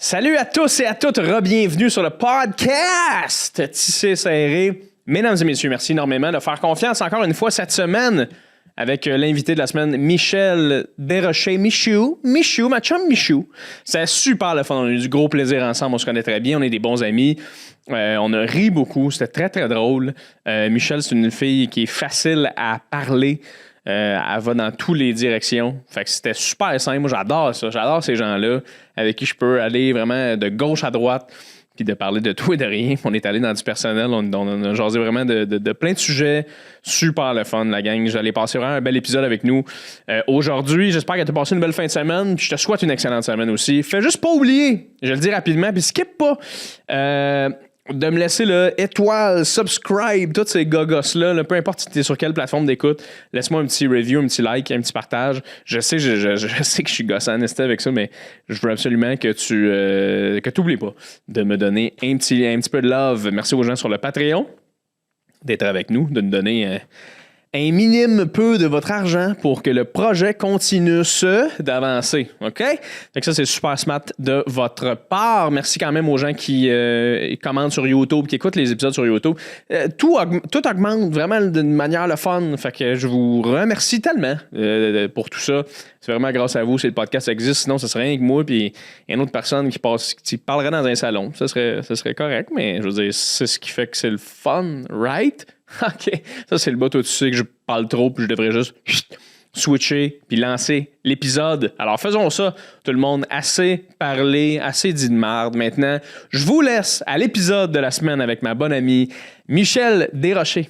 Salut à tous et à toutes, re-bienvenue sur le podcast Tissé Serré. Mesdames et messieurs, merci énormément de faire confiance encore une fois cette semaine avec l'invité de la semaine, Michel Desrochers. Michou, ma chum Michou. C'était super le fun, on a eu du gros plaisir ensemble, on se connaît très bien, on est des bons amis. On a ri beaucoup, c'était très très drôle. Michel, c'est une fille qui est facile à parler. Elle va dans toutes les directions. Fait que c'était super simple. Moi, j'adore ça. J'adore ces gens-là avec qui je peux aller vraiment de gauche à droite puis de parler de tout et de rien. On est allé dans du personnel. On a jasé vraiment de plein de sujets. Super le fun, la gang. J'allais passer vraiment un bel épisode avec nous aujourd'hui. J'espère que tu as passé une belle fin de semaine. Puis je te souhaite une excellente semaine aussi. Fais juste pas oublier, je le dis rapidement, puis skip pas. De me laisser là, étoile, subscribe, tous ces gogos-là, peu importe si tu es sur quelle plateforme d'écoute, laisse-moi un petit review, un petit like, un petit partage. Je sais que je suis gossant avec ça, mais je veux absolument que tu n'oublies pas de me donner un petit peu de love. Merci aux gens sur le Patreon d'être avec nous, de nous donner un minime peu de votre argent pour que le projet continue d'avancer. OK? Fait que ça, c'est super smart de votre part. Merci quand même aux gens qui commentent sur YouTube, qui écoutent les épisodes sur YouTube. Tout augmente vraiment d'une manière le fun. Fait que je vous remercie tellement pour tout ça. C'est vraiment grâce à vous si le podcast existe. Sinon, ce serait rien que moi puis une autre personne qui parlerait dans un salon. Ça serait correct, mais je veux dire, c'est ce qui fait que c'est le fun, right? OK. Ça, c'est le bout où tu sais que je parle trop puis je devrais juste switcher puis lancer l'épisode. Alors, faisons ça, tout le monde. Assez parlé, assez dit de marde. Maintenant, je vous laisse à l'épisode de la semaine avec ma bonne amie Michel Desrochers.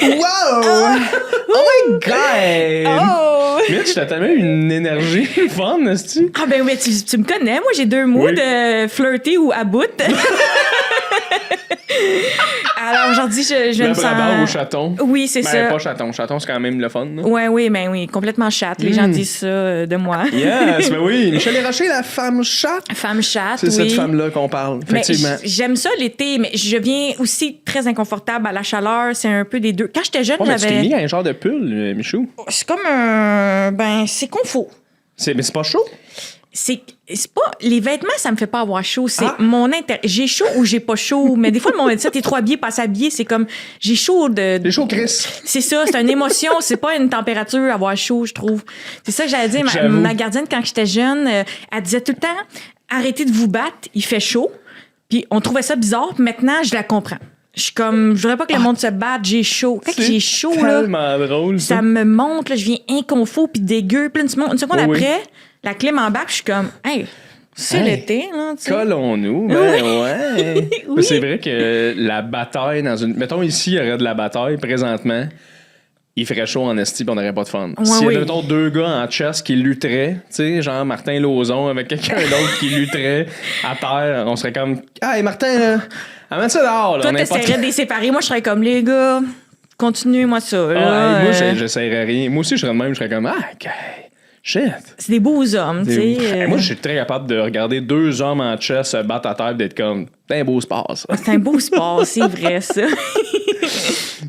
Wow! Oh my God! Oh! Mitch, t'as tellement une énergie fun, est-ce que Ah ben oui, tu me connais. Moi, j'ai deux mots de flirter ou à bout. Alors aujourd'hui, je me sens... La barre au chaton. Oui, c'est ça. Pas chaton. Chaton, c'est quand même le fun. Oui, complètement chatte. Les gens disent ça de moi. Yes, mais oui. Michel Desrochers, la femme chatte. Femme chatte, c'est oui. cette femme-là qu'on parle, effectivement. Mais j'aime ça l'été, mais je viens aussi très inconfortable à la chaleur. C'est un peu des deux. Quand j'étais jeune, Mais tu t'es j'avais... mis un genre de pull, Michou. C'est comme un... Ben, c'est confort. Mais c'est pas chaud? C'est pas les vêtements, ça me fait pas avoir chaud, c'est mon j'ai chaud ou j'ai pas chaud, mais des fois le monde me dit ça, t'es trop habillé, pas s'habiller, c'est comme j'ai chaud J'ai chaud Chris. C'est ça, c'est une émotion, c'est pas une température avoir chaud, je trouve. C'est ça que j'allais dire, ma gardienne quand j'étais jeune, elle disait tout le temps arrêtez de vous battre, il fait chaud. Puis on trouvait ça bizarre, puis maintenant je la comprends. Je suis comme, je voudrais pas que le monde se batte, j'ai chaud. Quand j'ai chaud, là, drôle, ça me monte, là, je viens inconfort puis dégueu. Puis une seconde après, la clim en bas, puis je suis comme, hey, c'est l'été, là, tu sais. Collons-nous, ouais. Oui. C'est vrai que la bataille mettons ici, il y aurait de la bataille présentement. Il ferait chaud en esti, puis on n'aurait pas de fun. Ouais, S'il y avait, oui. mettons, deux gars en chess qui lutteraient, tu sais, genre Martin Lauzon avec quelqu'un d'autre qui lutterait à terre, on serait comme, hey, Martin, amène ça dehors, là. Toi, t'essaierais de les séparer. Moi, je serais comme, les gars, continuez-moi ça. Là, moi, j'essaierais rien. Moi aussi, je serais de même, je serais comme, OK, shit. C'est des beaux hommes, tu sais. Moi, je suis très capable de regarder deux hommes en chess se battre à terre et d'être comme, c'est un beau sport, ça. C'est un beau sport, c'est vrai, ça.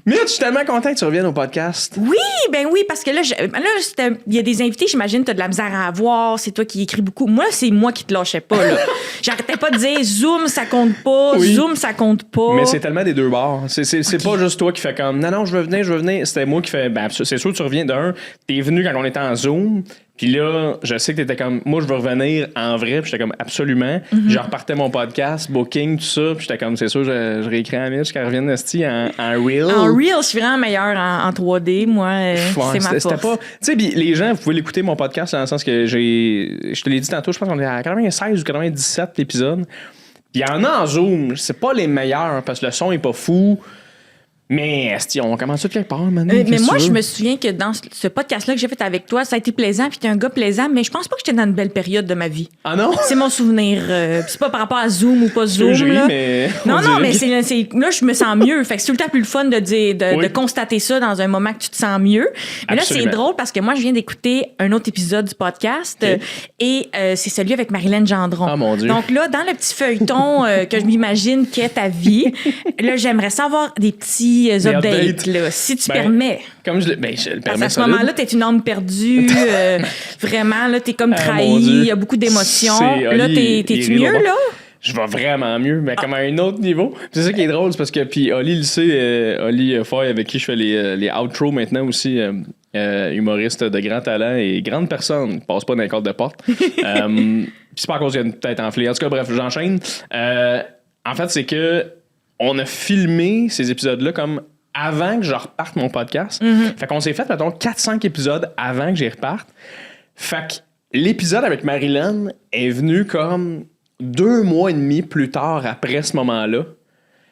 Mitch, je suis tellement content que tu reviennes au podcast. Oui, ben oui, parce que là, il y a des invités, j'imagine, t'as de la misère à avoir, c'est toi qui écris beaucoup. Moi, c'est moi qui te lâchais pas, là. J'arrêtais pas de dire Zoom, ça compte pas, Oui. Zoom, ça compte pas. Mais c'est tellement des deux bords. C'est pas juste toi qui fais comme, non, je veux venir. C'était moi qui fais, ben, c'est sûr que tu reviens d'un, t'es venu quand on était en Zoom, Puis là, je sais que t'étais comme, moi, je veux revenir en vrai. Puis j'étais comme, absolument. Je repartais mon podcast, booking, tout ça. Puis j'étais comme, c'est sûr, je réécris à Mitch qu'elle revienne en Reel. En Reel, je suis vraiment meilleure en 3D. Moi, c'est ma force. Pas... Tu sais, les gens, vous pouvez l'écouter, mon podcast, dans le sens que je te l'ai dit tantôt, je pense qu'on est à 96 ou 97 épisodes. Puis il y en a en Zoom. C'est pas les meilleurs, parce que le son est pas fou. Mais on commence tout quelque part, maintenant. Mais moi, je me souviens que dans ce podcast-là que j'ai fait avec toi, ça a été plaisant, puis t'es un gars plaisant, mais je pense pas que j'étais dans une belle période de ma vie. Ah non? C'est mon souvenir. C'est pas par rapport à Zoom ou pas Zoom. Je ris, là. Mais non, mais là, je me sens mieux. Fait que c'est tout le temps plus le fun de dire, de constater ça dans un moment que tu te sens mieux. Mais Absolument. là, c'est drôle parce que moi, je viens d'écouter un autre épisode du podcast et c'est celui avec Marilyn Gendron. Ah, mon Dieu. Donc là, dans le petit feuilleton que je m'imagine qu'est ta vie, là, j'aimerais savoir des petits updates, là, si tu permets. Comme je le permets. Parce qu'à ce moment-là, t'es une âme perdue. Vraiment, là, t'es comme trahi. Il y a beaucoup d'émotions. Là, t'es-tu mieux, là? Je vais vraiment mieux, mais comme à un autre niveau. C'est ça qui est drôle, c'est parce que puis Oli le sait, Oli Foy, avec qui je fais les outros maintenant aussi, humoriste de grand talent et grande personne, passe pas dans les cordes de porte. C'est pas à cause qu'il y a une tête enflée. En tout cas, bref, j'enchaîne. En fait, c'est que on a filmé ces épisodes-là comme avant que je reparte mon podcast. Fait qu'on s'est fait, mettons, 4-5 épisodes avant que j'y reparte. Fait que l'épisode avec Marilyn est venu comme 2 mois et demi plus tard après ce moment-là.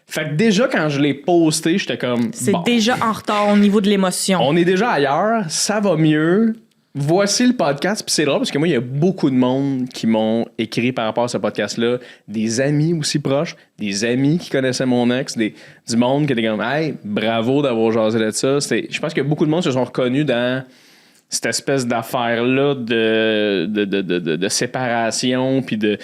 Fait que déjà, quand je l'ai posté, j'étais comme... C'est déjà en retard au niveau de l'émotion. On est déjà ailleurs, ça va mieux. Voici le podcast. Puis c'est drôle parce que moi, il y a beaucoup de monde qui m'ont écrit par rapport à ce podcast-là. Des amis aussi proches, des amis qui connaissaient mon ex, du monde qui était comme « Hey, bravo d'avoir jasé de ça. » Je pense que beaucoup de monde se sont reconnus dans cette espèce d'affaire-là de séparation, puis de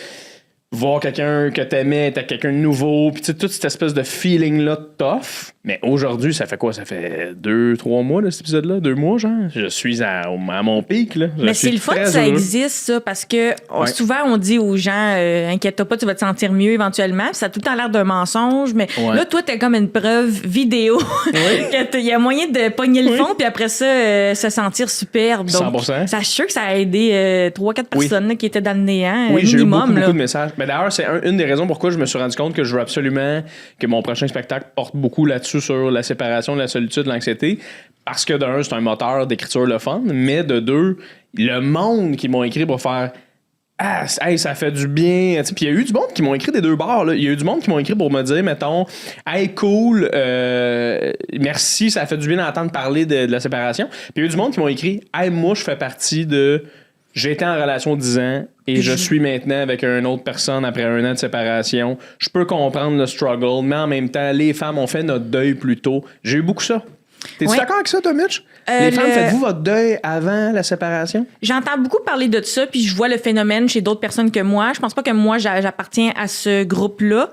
voir quelqu'un que t'aimais être quelqu'un de nouveau, puis toute cette espèce de feeling-là tough. Mais aujourd'hui, ça fait quoi? Ça fait 2-3 mois, là, cet épisode-là? 2 mois, genre? Je suis à mon pic, là. Mais c'est le fun que ça existe, ça, parce que souvent, on dit aux gens, inquiète-toi pas, tu vas te sentir mieux éventuellement. Puis ça a tout le temps l'air d'un mensonge, mais là, toi, t'as comme une preuve vidéo qu'il y a moyen de pogner le fond, puis après ça, se sentir superbe. Donc, 100%. Ça, je suis sûr que ça a aidé 3-4 personnes là, qui étaient dans le néant, oui, minimum. J'ai eu beaucoup de messages. Mais d'ailleurs, c'est une des raisons pourquoi je me suis rendu compte que je veux absolument que mon prochain spectacle porte beaucoup là-dessus sur la séparation, la solitude, l'anxiété. Parce que d'un, c'est un moteur d'écriture le fun, mais de deux, le monde qui m'ont écrit pour faire hey, ça fait du bien. Puis il y a eu du monde qui m'ont écrit des deux bords. Là. Il y a eu du monde qui m'ont écrit pour me dire, mettons, hey, cool, merci, ça fait du bien d'entendre parler de la séparation. Puis il y a eu du monde qui m'ont écrit, hey, moi, je fais partie de. J'étais en relation 10 ans et je suis maintenant avec une autre personne après 1 an de séparation. Je peux comprendre le struggle, mais en même temps, les femmes ont fait notre deuil plus tôt. J'ai eu beaucoup ça. T'es-tu d'accord avec ça, toi, Mitch? Les femmes, faites-vous votre deuil avant la séparation? J'entends beaucoup parler de ça, puis je vois le phénomène chez d'autres personnes que moi. Je pense pas que moi, j'appartiens à ce groupe-là.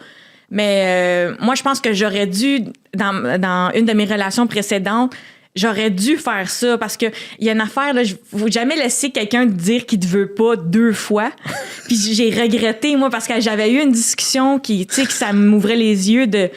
Mais moi, je pense que j'aurais dû, dans une de mes relations précédentes, j'aurais dû faire ça parce que il y a une affaire là, faut jamais laisser quelqu'un te dire qu'il te veut pas 2 fois. Puis j'ai regretté moi parce que j'avais eu une discussion qui tu sais que ça m'ouvrait les yeux de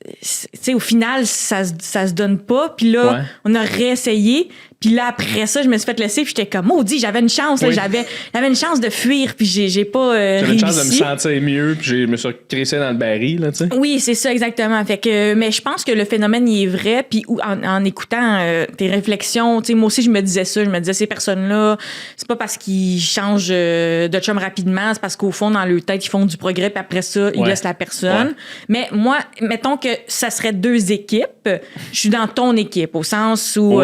tu sais au final ça se donne pas puis là on a réessayé. Puis là, après ça, je me suis fait laisser, puis j'étais comme, maudit, j'avais une chance, là, j'avais une chance de fuir, puis j'ai pas réussi. J'avais une chance de me sentir mieux, puis je me suis crissé dans le baril, là, tu sais. Oui, c'est ça, exactement. Fait que, mais je pense que le phénomène, il est vrai, puis en écoutant tes réflexions, tu sais, moi aussi, je me disais ça, ces personnes-là, c'est pas parce qu'ils changent de chum rapidement, c'est parce qu'au fond, dans leur tête, ils font du progrès, puis après ça, ils laissent la personne. Mais moi, mettons que ça serait 2 équipes, je suis dans ton équipe, au sens où,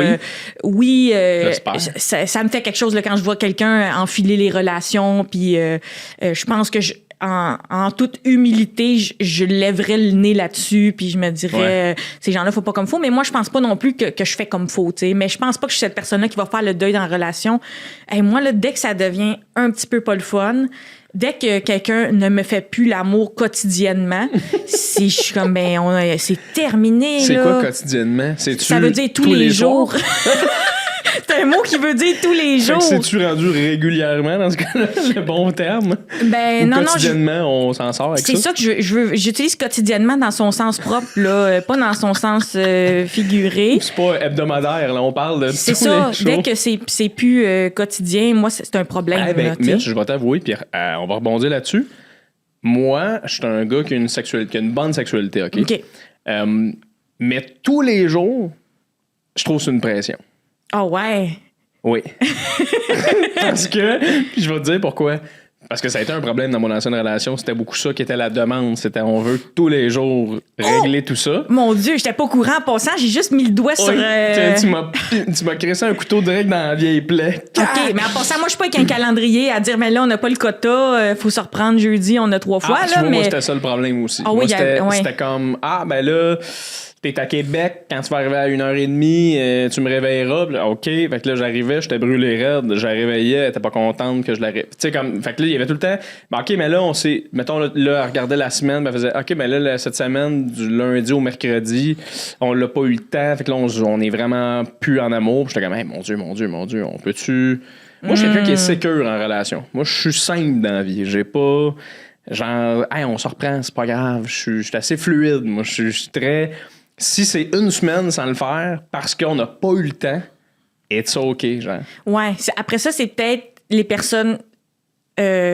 oui, ça me fait quelque chose là, quand je vois quelqu'un enfiler les relations, puis je pense que en toute humilité, je lèverais le nez là-dessus, puis je me dirais, ces gens-là, faut pas comme faut. Mais moi, je pense pas non plus que je fais comme faut, tu sais. Mais je pense pas que je suis cette personne-là qui va faire le deuil dans la relation. Et moi, là, dès que ça devient un petit peu pas le fun, dès que quelqu'un ne me fait plus l'amour quotidiennement, si je suis comme, c'est terminé, c'est là. quoi quotidiennement? Ça veut dire tous les jours. C'est un mot qui veut dire tous les jours. C'est-tu rendu régulièrement dans ce cas-là, le bon terme? Ben, Ou non, quotidiennement, on s'en sort avec ça? C'est ça que j'utilise quotidiennement dans son sens propre, là, pas dans son sens figuré. C'est pas hebdomadaire, là, on parle de C'est tous ça, les jours. dès que c'est plus quotidien, moi, c'est un problème. Ah, ben, là, tu sais. Mitch, je vais t'avouer, puis on va rebondir là-dessus. Moi, je suis un gars qui a une bonne sexualité, OK? OK. Mais tous les jours, je trouve que c'est une pression. Ah ouais. Oui. Parce que, puis je vais te dire pourquoi. Parce que ça a été un problème dans mon ancienne relation. C'était beaucoup ça qui était la demande. C'était on veut tous les jours régler tout ça. Mon Dieu, j'étais pas au courant en passant. J'ai juste mis le doigt sur... Tu m'as crissé un couteau direct dans la vieille plaie. OK, mais en passant, moi, je suis pas avec un calendrier à dire, mais là, on n'a pas le quota, faut se reprendre jeudi, on a 3 fois. Tu vois, moi, c'était ça le problème aussi. Ah, moi, oui, c'était comme, ben là... T'es à Québec, quand tu vas arriver à 1h30, tu me réveilleras. Puis là, OK. Fait que là, j'arrivais, j'étais brûlé raide. Je la réveillais, elle était pas contente que je la réveille. Tu sais, comme. Fait que là, il y avait tout le temps. OK, mais là, on s'est. Mettons, là, elle regardait la semaine, elle faisait OK, mais là, cette semaine, du lundi au mercredi, on l'a pas eu le temps. Fait que là, on est vraiment plus en amour. Puis j'étais comme, hey, mon Dieu, on peut-tu. Moi, je suis quelqu'un qui est sécure en relation. Moi, je suis simple dans la vie. J'ai pas. Genre, hey, on se reprend, c'est pas grave. Je suis assez fluide. Moi, je suis très. Si c'est une semaine sans le faire parce qu'on n'a pas eu le temps, it's OK, genre. Ouais. Après ça, c'est peut-être les personnes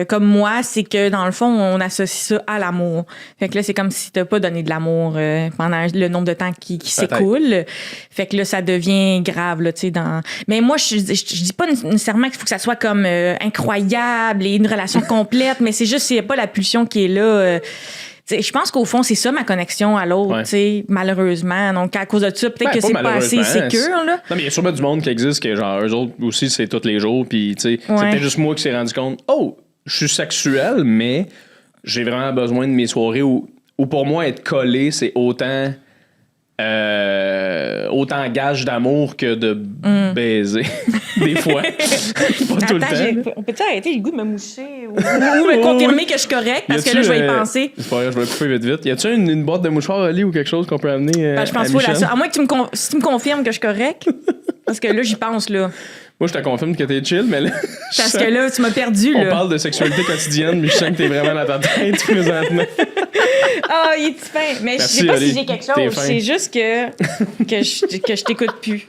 comme moi, c'est que dans le fond, on associe ça à l'amour. Fait que là, c'est comme si t'as pas donné de l'amour pendant le nombre de temps qui s'écoule. Fait que là, ça devient grave, là, tu sais, dans... Mais moi, je dis pas nécessairement qu'il faut que ça soit comme incroyable et une relation complète, mais c'est juste s'il y a pas la pulsion qui est là... je pense qu'au fond, c'est ça ma connexion à l'autre, tu sais, malheureusement. Donc, à cause de ça, peut-être que c'est pas assez sécure, là. Non, mais il y a sûrement du monde qui existe que, genre, eux autres aussi, c'est tous les jours. Puis, tu sais, c'est peut-être juste moi qui s'est rendu compte, je suis sexuel, mais j'ai vraiment besoin de mes soirées où pour moi, être collé, c'est autant gage d'amour que de baiser. Des fois. Pas tout le temps. On peut-tu arrêter le goût de me moucher ou me confirmer que je suis correct parce que là, je vais y penser. C'est pas grave, je vais couper vite. Y a-tu une boîte de mouchoirs à lit ou quelque chose qu'on peut amener je pense pas là. À moins que tu me confirmes que je suis correct. Parce que là, j'y pense, là. Moi, je te confirme que t'es chill, mais là... Parce que là, tu m'as perdu, là. On parle de sexualité quotidienne, mais je sens que t'es vraiment dans ta tête présentement. Ah, il est fin. Mais merci, je sais pas si j'ai quelque chose. C'est juste que je t'écoute plus.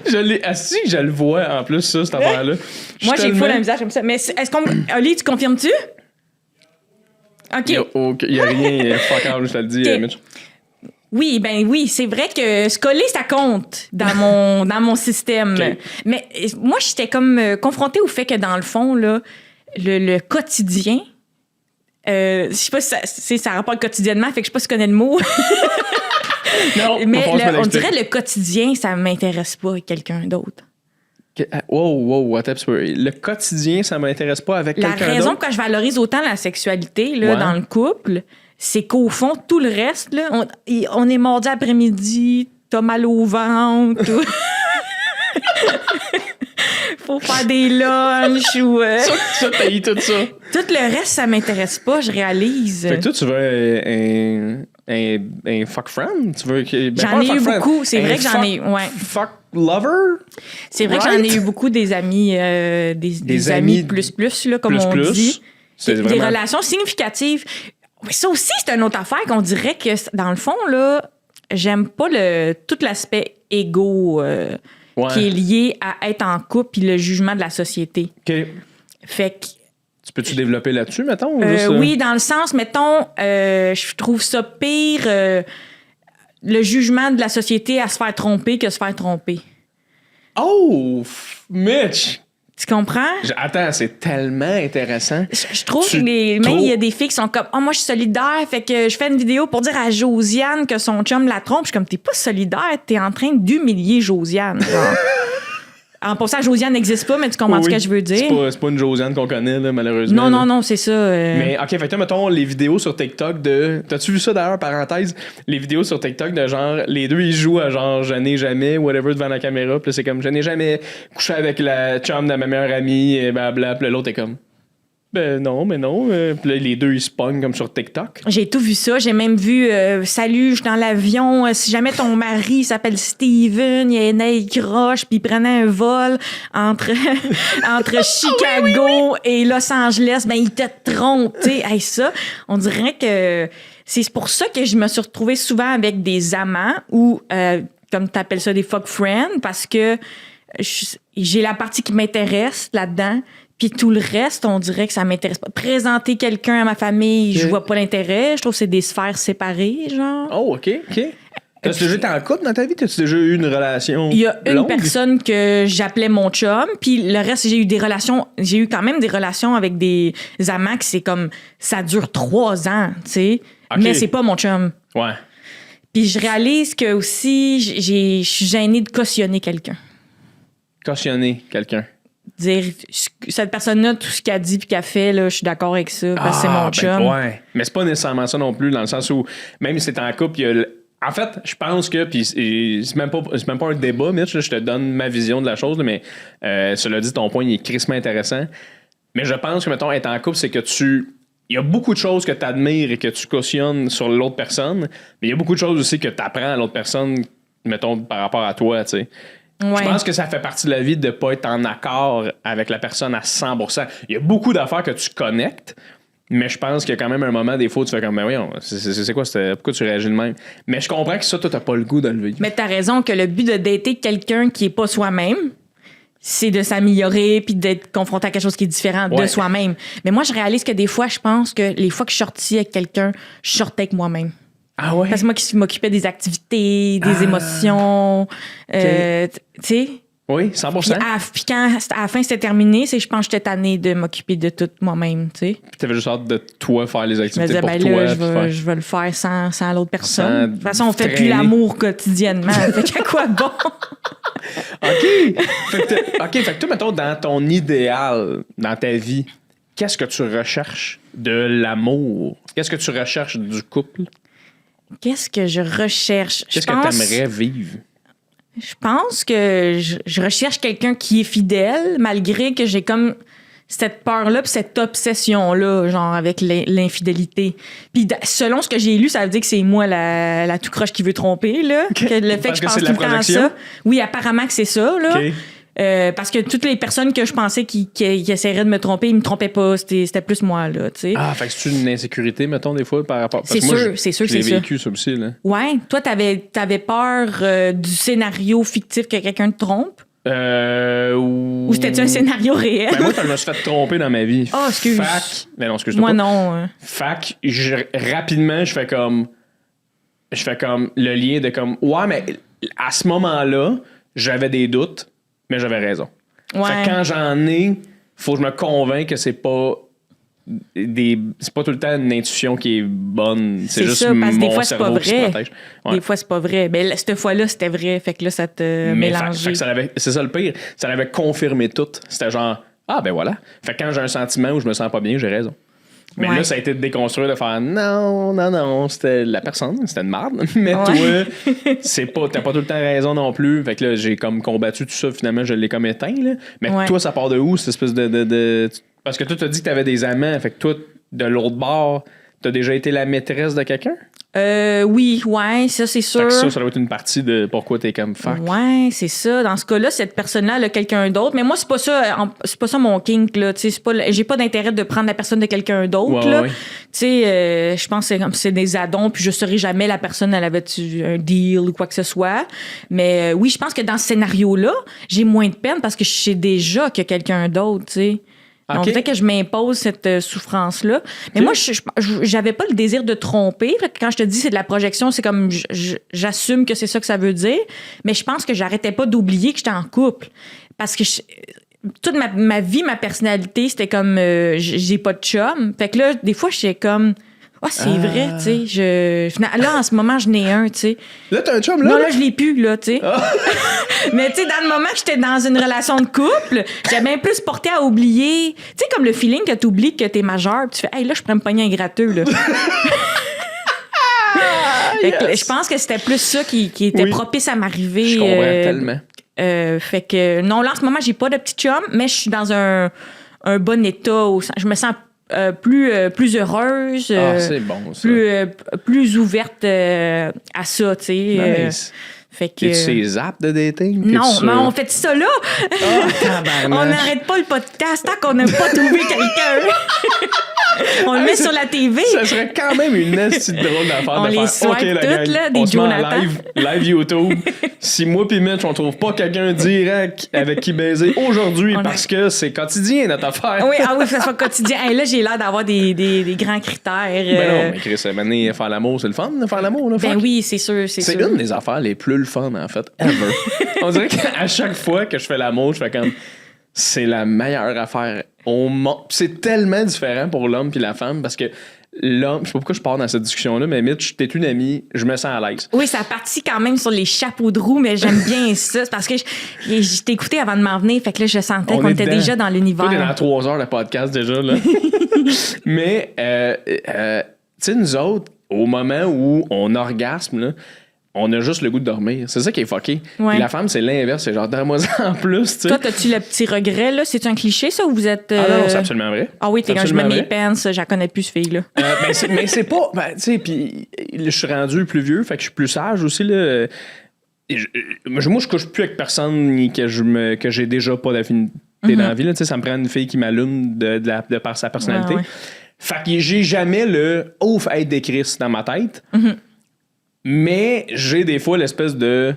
Je le vois, en plus, ça, cette affaire-là. Moi, j'ai full un visage comme ça. Mais est-ce qu'on... Oli, tu confirmes-tu? OK. Il y a rien. Fuck off, je te le dis, Mitch. Oui, c'est vrai que se coller, ça compte dans mon système. Okay. Mais moi, j'étais comme confrontée au fait que dans le fond, là, le quotidien, je sais pas si ça rapporte quotidienement, fait que je sais pas si tu connais le mot. Non, mais on dirait le quotidien, ça m'intéresse pas avec quelqu'un d'autre. Wow, attends un petit peu. Le quotidien, ça m'intéresse pas avec quelqu'un d'autre. La raison pourquoi je valorise autant la sexualité là, dans le couple, c'est qu'au fond, tout le reste, là, on est mardi après-midi, t'as mal au ventre. Faut faire des lunchs ou... Ça, t'as eu tout ça. Tout le reste, ça m'intéresse pas, je réalise. Fait que toi, tu veux un fuck friend? Tu veux j'en ai eu beaucoup. C'est vrai que j'en ai... Ouais. Fuck lover? C'est vrai que j'en ai eu beaucoup des amis... des amis plus, là, comme on dit. C'est des vraiment... relations significatives. Mais ça aussi, c'est une autre affaire qu'on dirait que, dans le fond, là, j'aime pas tout l'aspect égo qui est lié à être en couple puis le jugement de la société. OK. Fait que... Tu peux-tu développer là-dessus, mettons? Oui, dans le sens, mettons, je trouve ça pire, le jugement de la société à se faire tromper que se faire tromper. Oh, Mitch! Tu comprends? Attends, c'est tellement intéressant. Je trouve que même il y a des filles qui sont comme moi je suis solidaire, fait que je fais une vidéo pour dire à Josiane que son chum la trompe. Je suis comme t'es pas solidaire, t'es en train d'humilier Josiane. En passant, Josiane n'existe pas, mais tu comprends ce que je veux dire? C'est pas une Josiane qu'on connaît, là, malheureusement. Non, c'est ça. Mais, OK, fait que mettons, les vidéos sur TikTok de... T'as-tu vu ça, d'ailleurs, parenthèse? Les vidéos sur TikTok de genre, les deux, ils jouent à genre, je n'ai jamais, whatever, devant la caméra. Puis là, c'est comme, je n'ai jamais couché avec la chum de ma meilleure amie, et blablabla. Puis l'autre est comme... Ben non, mais non. Puis là, les deux, ils se pognent comme sur TikTok. J'ai tout vu ça. J'ai même vu salut, je suis dans l'avion. Si jamais ton mari s'appelle Steven, il a une œil croche, puis il prenait un vol entre Chicago et Los Angeles, ben il te trompe. Tu sais, hey, ça, on dirait que c'est pour ça que je me suis retrouvée souvent avec des amants ou, comme tu appelles ça, des fuck friends, parce que j'ai la partie qui m'intéresse là-dedans. Puis tout le reste, on dirait que ça m'intéresse pas. Présenter quelqu'un à ma famille, je vois pas l'intérêt. Je trouve que c'est des sphères séparées, genre. Oh, OK. T'as-tu déjà été en couple dans ta vie? T'as-tu déjà eu une relation? Il y a une longue? personne que j'appelais mon chum, puis le reste, j'ai eu quand même des relations avec des amants que c'est comme, ça dure 3 ans, tu sais. Okay. Mais c'est pas mon chum. Ouais. Puis je réalise que aussi, je suis gênée de cautionner quelqu'un. Cautionner quelqu'un. Dire cette personne-là, tout ce qu'elle dit puis qu'elle fait, là, je suis d'accord avec ça parce que c'est mon chum. Ouais. Mais c'est pas nécessairement ça non plus, dans le sens où, même si c'est en couple, il y a en fait, je pense que, puis c'est même pas un débat, Mitch, là, je te donne ma vision de la chose, là, mais cela dit, ton point il est crissement intéressant. Mais je pense que, mettons, être en couple, c'est que il y a beaucoup de choses que tu admires et que tu cautionnes sur l'autre personne, mais il y a beaucoup de choses aussi que tu apprends à l'autre personne, mettons, par rapport à toi, tu sais. Ouais. Je pense que ça fait partie de la vie de ne pas être en accord avec la personne à 100%. Il y a beaucoup d'affaires que tu connectes, mais je pense qu'il y a quand même un moment, des fois, tu fais comme, ben oui, c'est quoi, pourquoi tu réagis de même? Mais je comprends que ça, toi, t'as pas le goût de le vivre. Mais t'as raison que le but de dater quelqu'un qui est pas soi-même, c'est de s'améliorer puis d'être confronté à quelque chose qui est différent de soi-même. Mais moi, je réalise que des fois, je pense que les fois que je suis sortie avec quelqu'un, je sortais avec moi-même. Ah ouais? Parce que moi qui m'occupais des activités, des émotions, tu sais. Oui, 100%. Puis quand à la fin c'était terminé, c'est que je pense que j'étais tannée de m'occuper de tout moi-même, tu sais. Puis t'avais juste hâte de toi faire les activités je me disais, pour toi. je vais le faire sans l'autre personne. De toute façon, on fait plus l'amour quotidiennement. Fait qu'à quoi bon? OK. Fait que toi, mettons, dans ton idéal, dans ta vie, qu'est-ce que tu recherches de l'amour? Qu'est-ce que tu recherches du couple? Qu'est-ce que je recherche? Qu'est-ce que tu aimerais vivre? Je pense que je recherche quelqu'un qui est fidèle, malgré que j'ai comme cette peur-là puis cette obsession-là, genre, avec l'infidélité. Puis selon ce que j'ai lu, ça veut dire que c'est moi la tout croche qui veut tromper, là. Que le fait que je pense tout le temps à ça. Oui, apparemment que c'est ça, là. Okay. Parce que toutes les personnes que je pensais qui essaieraient de me tromper, ils me trompaient pas. C'était plus moi, là, tu sais. Ah, fait que c'est une insécurité, mettons, des fois, par rapport... C'est sûr que c'est ça. J'ai vécu ça aussi, là. Ouais. Toi, t'avais peur du scénario fictif que quelqu'un te trompe? Ou c'était-tu un scénario réel? Ben moi, je me suis fait tromper dans ma vie. Oh, excuse. Mais non, excuse-toi moi, pas. non. Rapidement, je fais comme le lien de comme... Ouais, mais à ce moment-là, j'avais des doutes. Mais j'avais raison. Ouais. Fait que quand j'en ai, faut que je me convainque que c'est pas tout le temps une intuition qui est bonne. C'est juste ça, parce que mon cerveau qui se protège. Ouais. Des fois, c'est pas vrai. Mais cette fois-là, c'était vrai. Fait que là, ça te mélangeait. C'est ça le pire. Ça l'avait confirmé tout. C'était genre, ah ben voilà. Fait que quand j'ai un sentiment où je me sens pas bien, j'ai raison. Mais là, ça a été de déconstruire, de faire non, c'était la personne, c'était une marde. Mais toi, t'as pas tout le temps raison non plus. Fait que là, j'ai comme combattu tout ça, finalement, je l'ai comme éteint. Là. Mais toi, ça part de où, cette espèce de... Parce que toi, t'as dit que t'avais des amants. Fait que toi, de l'autre bord, t'as déjà été la maîtresse de quelqu'un? Oui, ouais, ça, c'est sûr. Fait que ça doit être une partie de pourquoi t'es comme fuck. Ouais, c'est ça. Dans ce cas-là, cette personne-là, elle a quelqu'un d'autre. Mais moi, c'est pas ça mon kink, là. Tu sais, j'ai pas d'intérêt de prendre la personne de quelqu'un d'autre, là. Tu sais, je pense que c'est des addons, puis je saurais jamais la personne, elle avait un deal ou quoi que ce soit. Mais oui, je pense que dans ce scénario-là, j'ai moins de peine parce que je sais déjà qu'il y a quelqu'un d'autre, tu sais. Donc, peut-être que je m'impose cette souffrance-là. Mais moi, j'avais pas le désir de tromper. Quand je te dis c'est de la projection, c'est comme j'assume que c'est ça que ça veut dire. Mais je pense que j'arrêtais pas d'oublier que j'étais en couple. Parce que toute ma vie, ma personnalité, c'était comme j'ai pas de chum. Fait que là, des fois, j'étais comme... Ah, c'est vrai, tu sais. Là, en ce moment, je n'ai un, tu sais. Là, t'as un chum, là? Non, là, je l'ai plus, là, tu sais. Mais, tu sais, dans le moment que j'étais dans une relation de couple, j'avais bien plus porté à oublier. Tu sais, comme le feeling que t'oublies que t'es majeur, tu fais, hey, là, je pourrais me pogner un gratteux, là. Je pense que c'était plus ça qui était propice à m'arriver. Je comprends tellement. Fait que, non, là, en ce moment, j'ai pas de petit chum, mais je suis dans un bon état. Je me sens plus heureuse, c'est bon, ça. plus ouverte à ça, tu sais. Nice. Fait que... T'es-tu ces apps de dating? Non, mais on fait ça là. On n'arrête pas le podcast tant qu'on n'a pas trouvé quelqu'un. On le met sur la TV. Ça serait quand même une petite drôle d'affaire on de les faire. swipe OK, la toutes, gang, là, des on se met en Jonathan. live YouTube. Si moi pis Mitch, on trouve pas quelqu'un direct avec qui baiser aujourd'hui parce que c'est quotidien notre affaire. Oui, faut que ça soit quotidien. Hey, là, j'ai l'air d'avoir des grands critères. Ben non, mais Chris, maintenant, faire l'amour, c'est le fun de faire l'amour. Là, Ben fuck. oui, c'est sûr. C'est une des affaires les plus le fun, en fait, ever. On dirait qu'à chaque fois que je fais l'amour, je fais comme... C'est la meilleure affaire au monde. C'est tellement différent pour l'homme puis la femme parce que l'homme... Je sais pas pourquoi je pars dans cette discussion-là, mais Mitch, t'es une amie, je me sens à l'aise. Oui, ça partit quand même sur les chapeaux de roue, mais j'aime bien ça. C'est parce que je t'ai écouté avant de m'en venir, fait que là, je sentais qu'on était déjà dans l'univers. Toi, t'es dans 3 heures de podcast déjà, là. Mais, tu sais, nous autres, au moment où on orgasme, là, on a juste le goût de dormir. C'est ça qui est fucké. Ouais. Puis la femme, c'est l'inverse. C'est genre, donne-moi ça en plus, tu sais. Toi, t'as-tu le petit regret, là? C'est-tu un cliché, ça, ou vous êtes... Ah non, c'est absolument vrai. Ah oui, t'es quand je mets absolument mes pants, je la connais plus, ce fille-là. Mais c'est pas... Ben, tu sais, puis je suis rendu plus vieux, fait que je suis plus sage aussi, là. Moi, je couche plus avec personne que j'ai déjà pas d'affinité dans la vie, là. Tu sais, ça me prend une fille qui m'allume de par sa personnalité. Ouais. Fait que j'ai jamais le « ouf, être des Chris » dans ma tête. Mais j'ai des fois l'espèce de...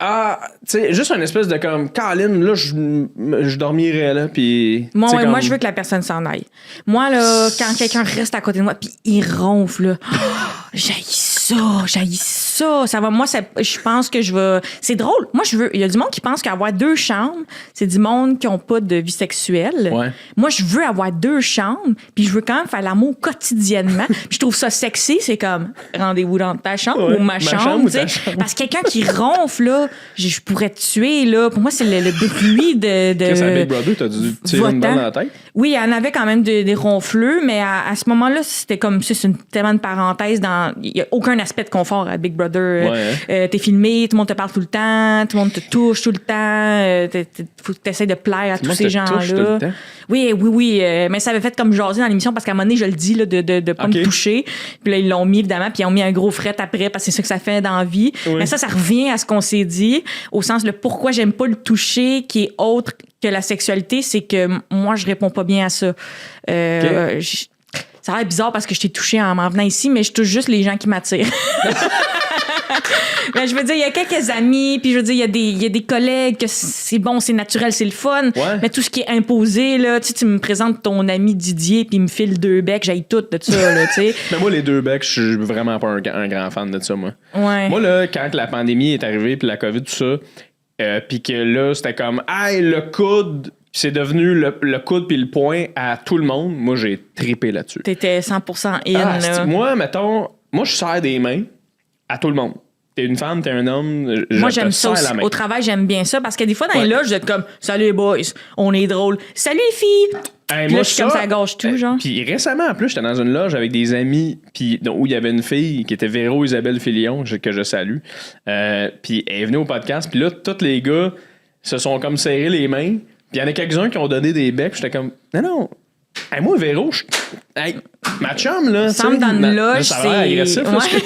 Ah, tu sais, juste une espèce de comme... Colin, là, je dormirais, là, puis... Moi, comme... moi, je veux que la personne s'en aille. Moi, là, quand quelqu'un reste à côté de moi, puis il ronfle, là, j'haïs ça. Ça va, moi, je pense que je vais... C'est drôle. Moi, il y a du monde qui pense qu'avoir 2 chambres, c'est du monde qui n'ont pas de vie sexuelle. Ouais. Moi, je veux avoir 2 chambres, puis je veux quand même faire l'amour quotidiennement. Je trouve ça sexy. C'est comme, rendez-vous dans ta chambre ou ma chambre, tu sais. Parce que quelqu'un qui ronfle, là, je pourrais te tuer, là. Pour moi, c'est le bruit de... Qu'est-ce que Big Brother, t'as dû tirer une balle dans la tête? Oui, il y en avait quand même des ronfleux, mais à ce moment-là, c'était comme... C'est tellement une parenthèse dans... Il n'y a aucun aspect de confort à Big Brother. Ouais. T'es filmé, tout le monde te parle tout le temps, tout le monde te touche tout le temps, faut que t'essaies de plaire à tous ces gens-là. Oui, mais ça avait fait comme jaser dans l'émission parce qu'à un moment donné, je le dis, là, de pas me toucher. Puis là, ils l'ont mis, évidemment, puis ils ont mis un gros fret après parce que c'est ça que ça fait dans la vie. Oui. Mais ça revient à ce qu'on s'est dit, au sens de pourquoi j'aime pas le toucher, qui est autre que la sexualité, c'est que moi, je réponds pas bien à ça. Ça a l'air bizarre parce que je t'ai touché en m'en venant ici, mais je touche juste les gens qui m'attirent. Mais je veux dire, il y a quelques amis, puis je veux dire, il y a des collègues que c'est bon, c'est naturel, c'est le fun. Ouais. Mais tout ce qui est imposé, là, tu me présentes ton ami Didier, puis il me file 2 becs, j'aille tout de ça, là, tu sais. Mais moi, les 2 becs, je suis vraiment pas un grand fan de ça, moi. Ouais. Moi, là, quand la pandémie est arrivée, puis la COVID, tout ça, puis que là, c'était comme, hey, le coude... C'est devenu le coude puis le poing à tout le monde. Moi, j'ai trippé là-dessus. T'étais 100% in. Moi, mettons, je serre des mains à tout le monde. T'es une femme, t'es un homme, moi, j'aime ça aussi. Au travail, j'aime bien ça parce que des fois, dans les loges, je vais être comme « Salut les boys, on est drôle. Salut les filles! » Puis là, je suis comme ça gâche tout, genre. Puis récemment, en plus, j'étais dans une loge avec des amis puis où il y avait une fille qui était Véro Isabelle Filion, que je salue. Puis elle est venue au podcast. Puis là, tous les gars se sont comme serrés les mains. Puis il y en a quelques-uns qui ont donné des becs. J'étais comme, non. Hey, moi, Véro, ma chum, là. Semble dans une loge, ça a l'air agressif. Ouais.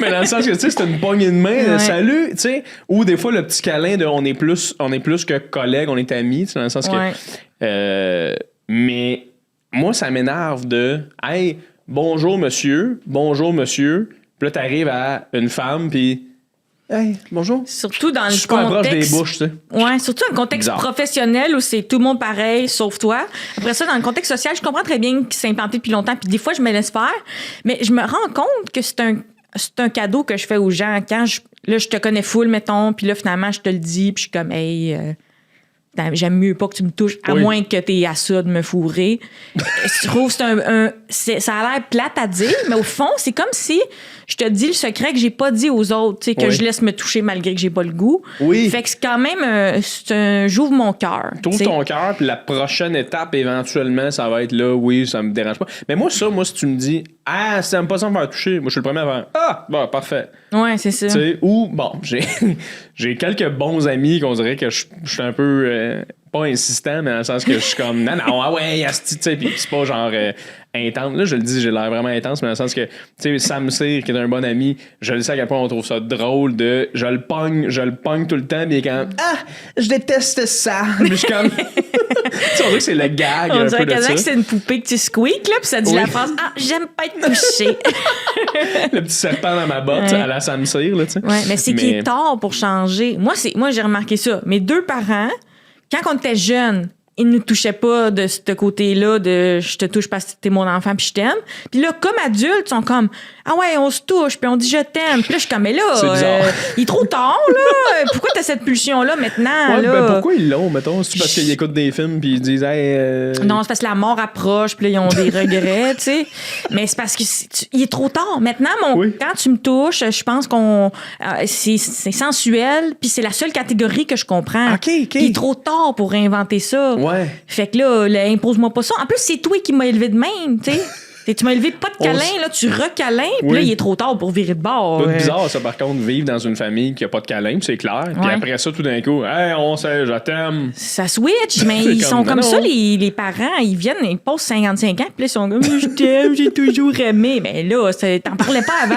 Mais dans le sens que, tu sais, c'est une poignée de main. Salut, tu sais. Ou des fois, le petit câlin de on est plus que collègues, on est amis. Dans le sens que. Mais moi, ça m'énerve de, hey, bonjour, monsieur. Puis là, t'arrives à une femme, puis. Hey, bonjour. Surtout dans le super contexte. Proche des bouches, tu sais. Ouais, surtout dans le contexte professionnel où c'est tout le monde pareil, sauf toi. Après ça, dans le contexte social, je comprends très bien que c'est implanté depuis longtemps, puis des fois, je me laisse faire. Mais je me rends compte que c'est un cadeau que je fais aux gens. Quand je te connais full, mettons, puis là, finalement, je te le dis, puis je suis comme, hey, j'aime mieux pas que tu me touches, à moins que t'aies à ça de me fourrer. Je trouve que ça a l'air plate à dire, mais au fond, c'est comme si je te dis le secret que j'ai pas dit aux autres, tu sais, que je laisse me toucher malgré que j'ai pas le goût. Oui. Fait que c'est quand même, j'ouvre mon cœur. T'ouvres ton cœur, puis la prochaine étape, éventuellement, ça va être là, oui, ça me dérange pas. Mais moi, si tu me dis, si t'aimes pas ça me faire toucher, moi, je suis le premier à faire, bon, parfait. Ouais, c'est ça. Ou, bon, j'ai quelques bons amis qu'on dirait que je suis un peu pas insistant, mais dans le sens que je suis comme, non, ah ouais, asti, tu sais, puis c'est pas genre intense. Là, je le dis, j'ai l'air vraiment intense, mais dans le sens que, tu sais, Sam Cyr, qui est un bon ami, je le sais à quel point on trouve ça drôle de, je le pogne tout le temps, puis il est comme, je déteste ça. Puis je suis comme, tu sais, on dirait que c'est le gag on un dirait peu de ça. que c'est une poupée que tu squeaks, là, puis ça dit la phrase, j'aime pas être touché. Le petit serpent dans ma botte à la Sam Cyr, là, tu sais. Ouais, mais c'est qu'il est tard pour changer. Moi, j'ai remarqué ça. Mes 2 parents, quand on était jeunes, ils ne nous touchaient pas de ce côté-là de je te touche parce que t'es mon enfant puis je t'aime. Puis là, comme adultes, ils sont comme ah ouais, on se touche puis on dit je t'aime. Puis là, je suis comme mais là, il est trop tard là. Pourquoi t'as cette pulsion-là maintenant? Ouais, là? ben pourquoi ils l'ont, mettons? C'est parce qu'ils écoutent des films puis ils disent hey, Non, c'est parce que la mort approche puis là, ils ont des regrets, tu sais. Mais c'est parce que il est trop tard. Maintenant, quand tu me touches, je pense qu'on c'est sensuel puis c'est la seule catégorie que je comprends. OK. Il est trop tard pour réinventer ça. Ouais. Fait que là, impose-moi pas ça. En plus, c'est toi qui m'as élevé de même, tu sais. Tu m'as élevé pas de câlin, là, tu recâlins, puis là, il est trop tard pour virer de bord. C'est bizarre, ça, par contre, vivre dans une famille qui a pas de câlin, c'est clair. Puis après ça, tout d'un coup, hey, on sait, je t'aime. Ça switch, mais ils sont comme ça, les parents. Ils viennent, ils posent 55 ans, puis là, ils sont comme, je t'aime, j'ai toujours aimé. Mais là, t'en parlais pas avant.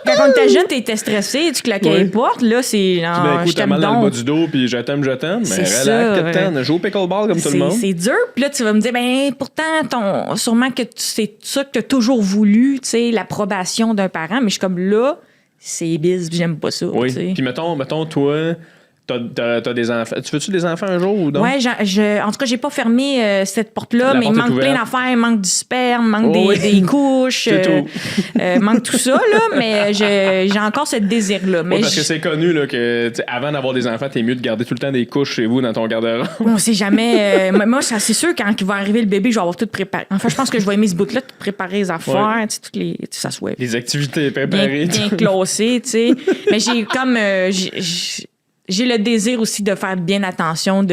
Quand on était jeune, t'étais stressé, tu claquais les portes. Là, c'est. Tout d'un coup, t'as mal dans le bas du dos, puis je t'aime. Mais relax, joue au pickleball comme tout le monde. C'est dur. Puis là, tu vas me dire, ben, pourtant, sûrement que c'est ça que t'as toujours voulu, tu sais, l'approbation d'un parent. Mais je suis comme là, c'est biz, j'aime pas ça. Oui. T'sais. Puis mettons, toi. T'as des enfants. Tu veux-tu des enfants un jour ou non? Ouais, en tout cas, j'ai pas fermé cette porte-là, mais il manque plein d'affaires. Il manque du sperme, il manque des couches. Manque tout ça, là, mais j'ai encore ce désir-là. Mais parce que c'est connu là, que avant d'avoir des enfants, t'es mieux de garder tout le temps des couches chez vous dans ton garde-robe. On sait jamais. Moi, c'est sûr, quand il va arriver le bébé, je vais avoir tout préparé. Enfin, je pense que je vais aimer ce bout-là, de préparer les affaires, ça soit. Les activités préparées. Bien classées, tu sais. Mais j'ai comme. J'ai le désir aussi de faire bien attention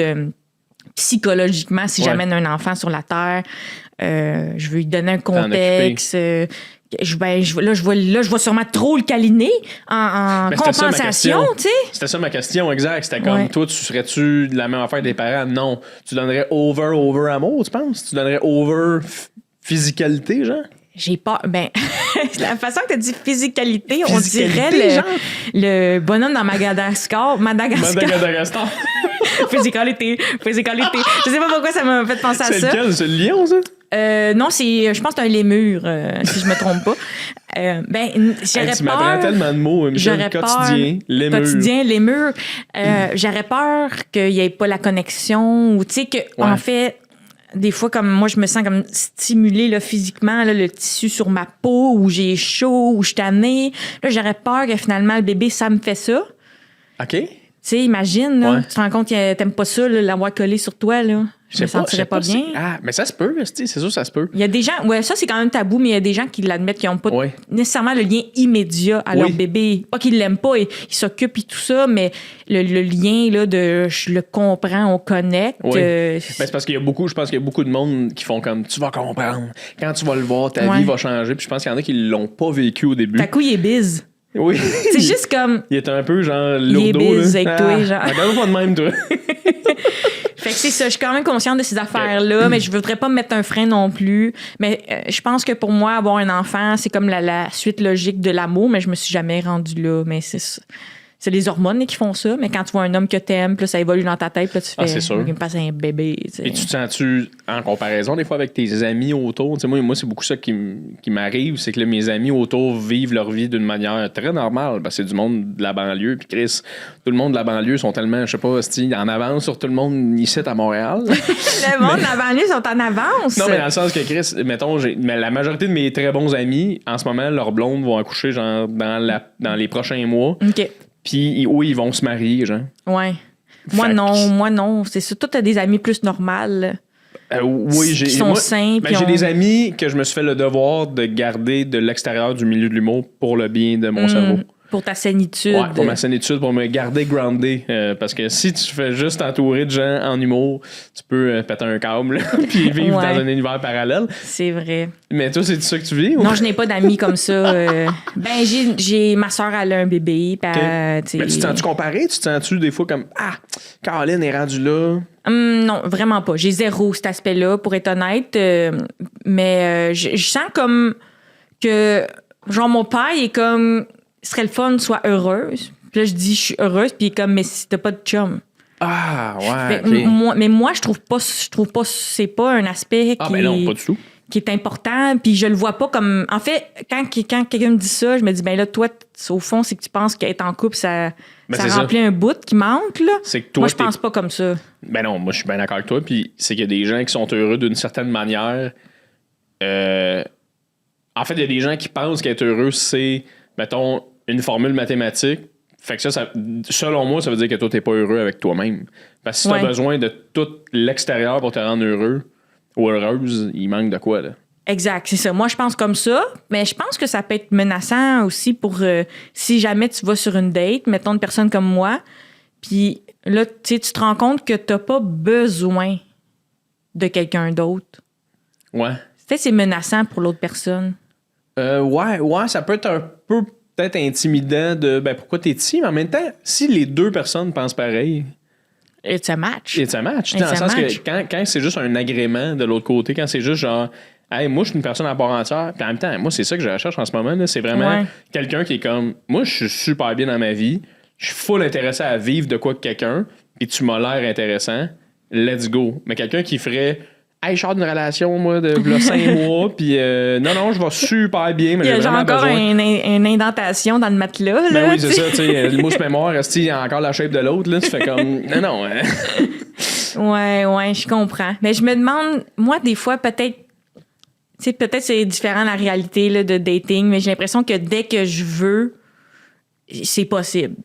psychologiquement si j'amène un enfant sur la terre. Je veux lui donner un contexte. Je vais sûrement trop le câliner en compensation, tu sais. C'était ça ma question, exact. C'était comme, toi, tu serais-tu de la même affaire des parents? Non. Tu donnerais over amour, tu penses? Tu donnerais over physicalité, genre? J'ai peur. Ben, la façon que tu dis physicalité, on dirait le bonhomme dans Madagascar. Physicalité. Je sais pas pourquoi ça m'a fait penser à ça. C'est lequel? C'est le lion, ça? Non, je pense que c'est un lémur, si je me trompe pas. J'aurais peur. Tu m'apprends tellement de mots, Michel. Quotidien, lémur. J'aurais peur qu'il n'y ait pas la connexion ou, tu sais, en fait, des fois, comme moi, je me sens comme stimulée là, physiquement, là, le tissu sur ma peau, où j'ai chaud, où je suis tannée. Là, j'aurais peur que finalement, le bébé, ça me fait ça. OK. Tu sais, imagine, là, tu te rends compte que t'aimes pas ça, là, l'avoir collé sur toi, là. Je me sentirais pas bien. Ah, mais ça se peut, c'est sûr, ça se peut. Il y a des gens, ça c'est quand même tabou, mais il y a des gens qui l'admettent, qui n'ont pas nécessairement le lien immédiat à leur bébé. Pas qu'ils l'aiment pas, ils s'occupent et tout ça, mais le lien là de je le comprends, on connecte. Oui. C'est parce qu'il y a beaucoup, je pense qu'il y a beaucoup de monde qui font comme tu vas comprendre. Quand tu vas le voir, ta vie va changer. Puis je pense qu'il y en a qui l'ont pas vécu au début. Ta coup, il est bise. Oui. C'est juste comme. Il est un peu genre lourdeau. Il est bise avec toi, genre. Regarde pas de même, toi. Fait que c'est ça, je suis quand même consciente de ces affaires-là, mais je voudrais pas me mettre un frein non plus. Mais je pense que pour moi, avoir un enfant, c'est comme la suite logique de l'amour, mais je me suis jamais rendue là. Mais c'est les hormones qui font ça, mais quand tu vois un homme que t'aimes, puis là, ça évolue dans ta tête, puis là, tu fais, il me passe un bébé. T'sais. Et tu te sens-tu, en comparaison des fois avec tes amis autour, moi c'est beaucoup ça qui m'arrive, c'est que là, mes amis autour vivent leur vie d'une manière très normale, parce que c'est du monde de la banlieue, puis Chris, tout le monde de la banlieue sont tellement, je sais pas, en avance sur tout le monde ici à Montréal. Le monde de la banlieue sont en avance. Non, mais dans le sens que Chris, mettons, mais la majorité de mes très bons amis, en ce moment, leurs blondes vont accoucher genre dans les prochains mois. OK. Puis oui, ils vont se marier, genre. Ouais. Moi non. C'est ça. Toi, t'as des amis plus normales. Oui, qui sont sains. J'ai des amis que je me suis fait le devoir de garder de l'extérieur du milieu de l'humour pour le bien de mon cerveau. Pour ta sénitude. Ouais, pour ma sénitude, pour me garder groundé. Parce que si tu fais juste t'entourer de gens en humour, tu peux péter un câble puis vivre dans un univers parallèle. C'est vrai. Mais toi, c'est ça que tu vis? Ou? Non, je n'ai pas d'amis comme ça. Ben, j'ai ma soeur, elle a un bébé. Pis Mais tu te sens-tu comparé? Tu te sens-tu des fois comme Ah, Caroline est rendue là? Non, vraiment pas. J'ai zéro cet aspect-là, pour être honnête. Mais je sens comme que, genre, mon père, il est comme, serait le fun, soit heureuse. Puis là, je dis, je suis heureuse, puis il est comme, mais si t'as pas de chum. Ah, ouais. Okay. Moi, je trouve pas, c'est pas un aspect qui. Ben non, pas du tout. Qui est important, puis je le vois pas comme... En fait, quand quelqu'un me dit ça, je me dis, ben là, toi, au fond, c'est que tu penses qu'être en couple, ça remplit un bout qui manque, là. C'est que toi, moi, je pense pas comme ça. Ben non, moi, je suis bien d'accord avec toi, puis c'est qu'il y a des gens qui sont heureux d'une certaine manière. En fait, il y a des gens qui pensent qu'être heureux, c'est, mettons, une formule mathématique. Fait que ça, selon moi, ça veut dire que toi, t'es pas heureux avec toi-même. Parce que si t'as besoin de tout l'extérieur pour te rendre heureux ou heureuse, il manque de quoi, là? Exact, c'est ça. Moi, je pense comme ça, mais je pense que ça peut être menaçant aussi pour si jamais tu vas sur une date, mettons une personne comme moi, puis là, tu te rends compte que t'as pas besoin de quelqu'un d'autre. Ouais. C'est menaçant pour l'autre personne. Ouais, ça peut être un peu peut-être intimidant de pourquoi t'es ici, mais en même temps, si les deux personnes pensent pareil. It's a match. It's a match. Dans le sens que quand c'est juste un agrément de l'autre côté, quand c'est juste genre, hey, moi, je suis une personne à part entière, puis en même temps, moi, c'est ça que je recherche en ce moment, là, c'est vraiment quelqu'un qui est comme, moi, je suis super bien dans ma vie, je suis full intéressé à vivre de quoi que quelqu'un, puis tu m'as l'air intéressant, let's go. Mais quelqu'un qui ferait, hey, je sors d'une relation, moi, de 5 mois, puis non, je vais super bien, mais j'ai vraiment encore une indentation dans le matelas. Là, ben oui, c'est ça, tu sais, le mousse mémoire, il y a encore la shape de l'autre, là, tu fais comme, non. Ouais, je comprends. Mais je me demande, moi, des fois, peut-être c'est différent la réalité là, de dating, mais j'ai l'impression que dès que je veux, c'est possible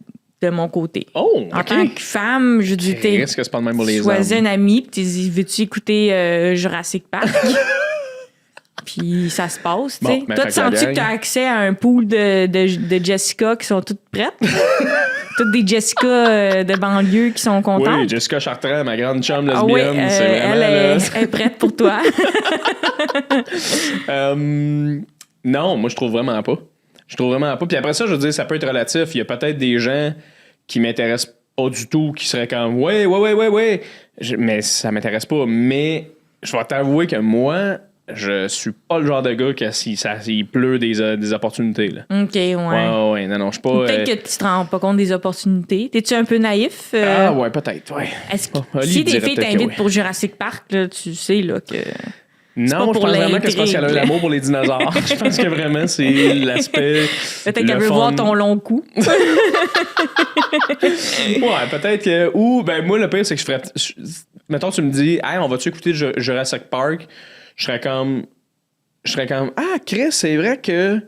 de mon côté. Oh, en tant que femme, je dis, risque que c'est pas le même pour les hommes. Choisis un ami, puis tu dis, veux-tu écouter Jurassic Park? Puis ça se passe, tu sais. Toi, tu sens-tu que tu as accès à un pool de Jessica qui sont toutes prêtes? Toutes des Jessica de banlieue qui sont contentes. Oui, Jessica Chartrand, ma grande chum lesbienne. C'est vraiment, elle est prête pour toi. Non, moi, je trouve vraiment pas. Puis après ça, je veux dire, ça peut être relatif. Il y a peut-être des gens qui m'intéressent pas du tout, qui seraient comme, ouais. Mais ça m'intéresse pas. Mais je vais t'avouer que moi, je suis pas le genre de gars que s'il pleut des opportunités. Là. OK, ouais. Ouais, non, je suis pas... Peut-être que tu te rends pas compte des opportunités. T'es-tu un peu naïf? Ah ouais, peut-être, ouais. Est-ce que si des filles t'invitent pour Jurassic Park, là, tu sais là que... Non, je pense vraiment que c'est parce qu'elle a l'amour pour les dinosaures. Je pense que vraiment, c'est l'aspect... Peut-être qu'elle veut voir ton long cou. Ouais, peut-être que... Ou, moi, le pire, c'est que je ferais... Mettons, tu me dis, hey, on va-tu écouter Jurassic Park? Je serais comme... Ah, Chris, c'est vrai que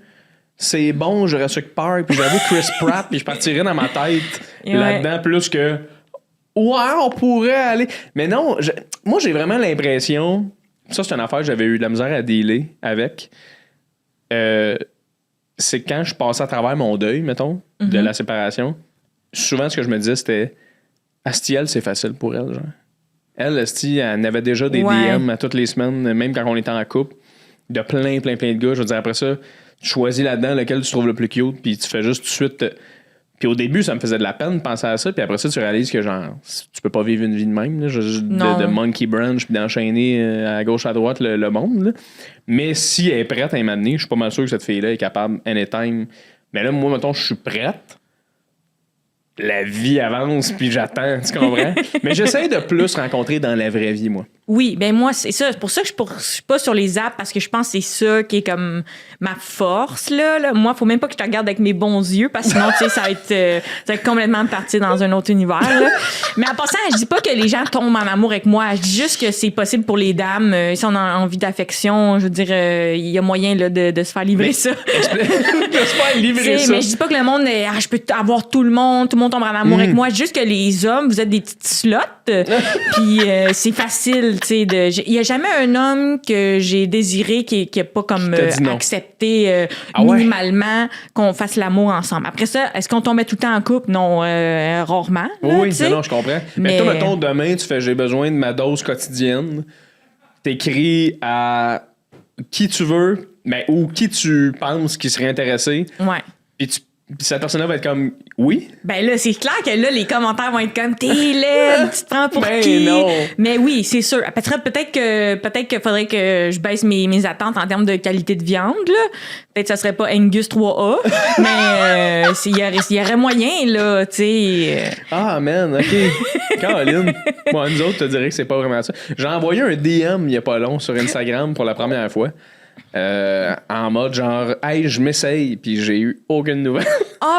c'est bon, Jurassic Park. Puis j'avoue Chris Pratt, puis je partirais dans ma tête là-dedans plus que... Ouais, on pourrait aller... Mais non, moi, j'ai vraiment l'impression... Ça, c'est une affaire que j'avais eu de la misère à dealer avec. C'est quand je passais à travers mon deuil, mettons, de la séparation. Souvent, ce que je me disais, c'était Asti, elle, c'est facile pour elle, genre. Elle, Asti, elle avait déjà des DM à toutes les semaines, même quand on était en couple, de plein de gars. Je veux dire, après ça, tu choisis là-dedans lequel tu trouves le plus cute, puis tu fais juste tout de suite... Puis au début, ça me faisait de la peine de penser à ça. Puis après ça, tu réalises que genre, tu peux pas vivre une vie de même. Là, de monkey branch puis d'enchaîner à gauche, à droite le monde. Là. Mais si elle est prête à m'amener, je suis pas mal sûr que cette fille-là est capable anytime. Mais là, moi, mettons, je suis prête. La vie avance puis j'attends, tu comprends? Mais j'essaie de plus rencontrer dans la vraie vie, moi. Oui, ben moi, c'est ça. C'est pour ça que je suis pas sur les apps parce que je pense que c'est ça qui est comme ma force, là. Moi, faut même pas que je te regarde avec mes bons yeux parce que sinon, tu sais, ça va être complètement parti dans un autre univers, là. Mais en passant, je dis pas que les gens tombent en amour avec moi. Je dis juste que c'est possible pour les dames. Si on a envie d'affection, je veux dire, il y a moyen, là, de se faire livrer ça. De se faire livrer ça. Mais je dis pas que le monde, je peux avoir tout le monde tombe en amour avec moi. Juste que les hommes, vous êtes des petites slots. Puis c'est facile, tu sais. Il y a jamais un homme que j'ai désiré qui a pas comme accepté minimalement qu'on fasse l'amour ensemble. Après ça, est-ce qu'on tombait tout le temps en couple? Non, rarement. Oui, non, je comprends. Mais toi, mettons, demain, tu fais « j'ai besoin de ma dose quotidienne ». T'écris à qui tu veux, mais ou qui tu penses qui serait intéressé. Ouais. Puis cette personne-là va être comme oui. Ben là, c'est clair que là, les commentaires vont être comme t'es laide, tu te prends pour qui? Non. Mais oui, c'est sûr. Peut-être qu'il faudrait que je baisse mes attentes en termes de qualité de viande. Là. Peut-être que ça serait pas Angus 3A, mais il y aurait moyen, là, tu sais. Ah, man, OK. Caroline. Moi, nous autres, te dirais que c'est pas vraiment ça. J'ai envoyé un DM il y a pas long sur Instagram pour la première fois. En mode genre hey je m'essaye puis j'ai eu aucune nouvelle.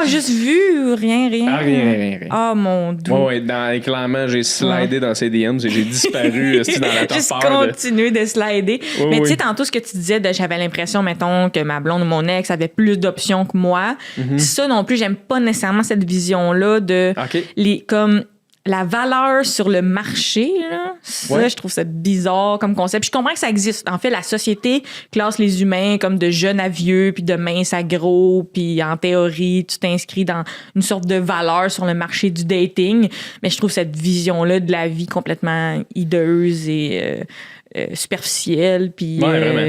Juste vu rien. Rien. Mon Dieu. Ouais, clairement j'ai slidé dans ces DMs et j'ai disparu dans la top juste continuer de slider. Mais tu sais tantôt ce que tu disais j'avais l'impression mettons que ma blonde ou mon ex avait plus d'options que moi. Ça non plus j'aime pas nécessairement cette vision là de comme la valeur sur le marché, là, ça, je trouve ça bizarre comme concept. Je comprends que ça existe. En fait, la société classe les humains comme de jeunes à vieux, puis de minces à gros, puis en théorie, tu t'inscris dans une sorte de valeur sur le marché du dating. Mais je trouve cette vision-là de la vie complètement hideuse et superficielle, puis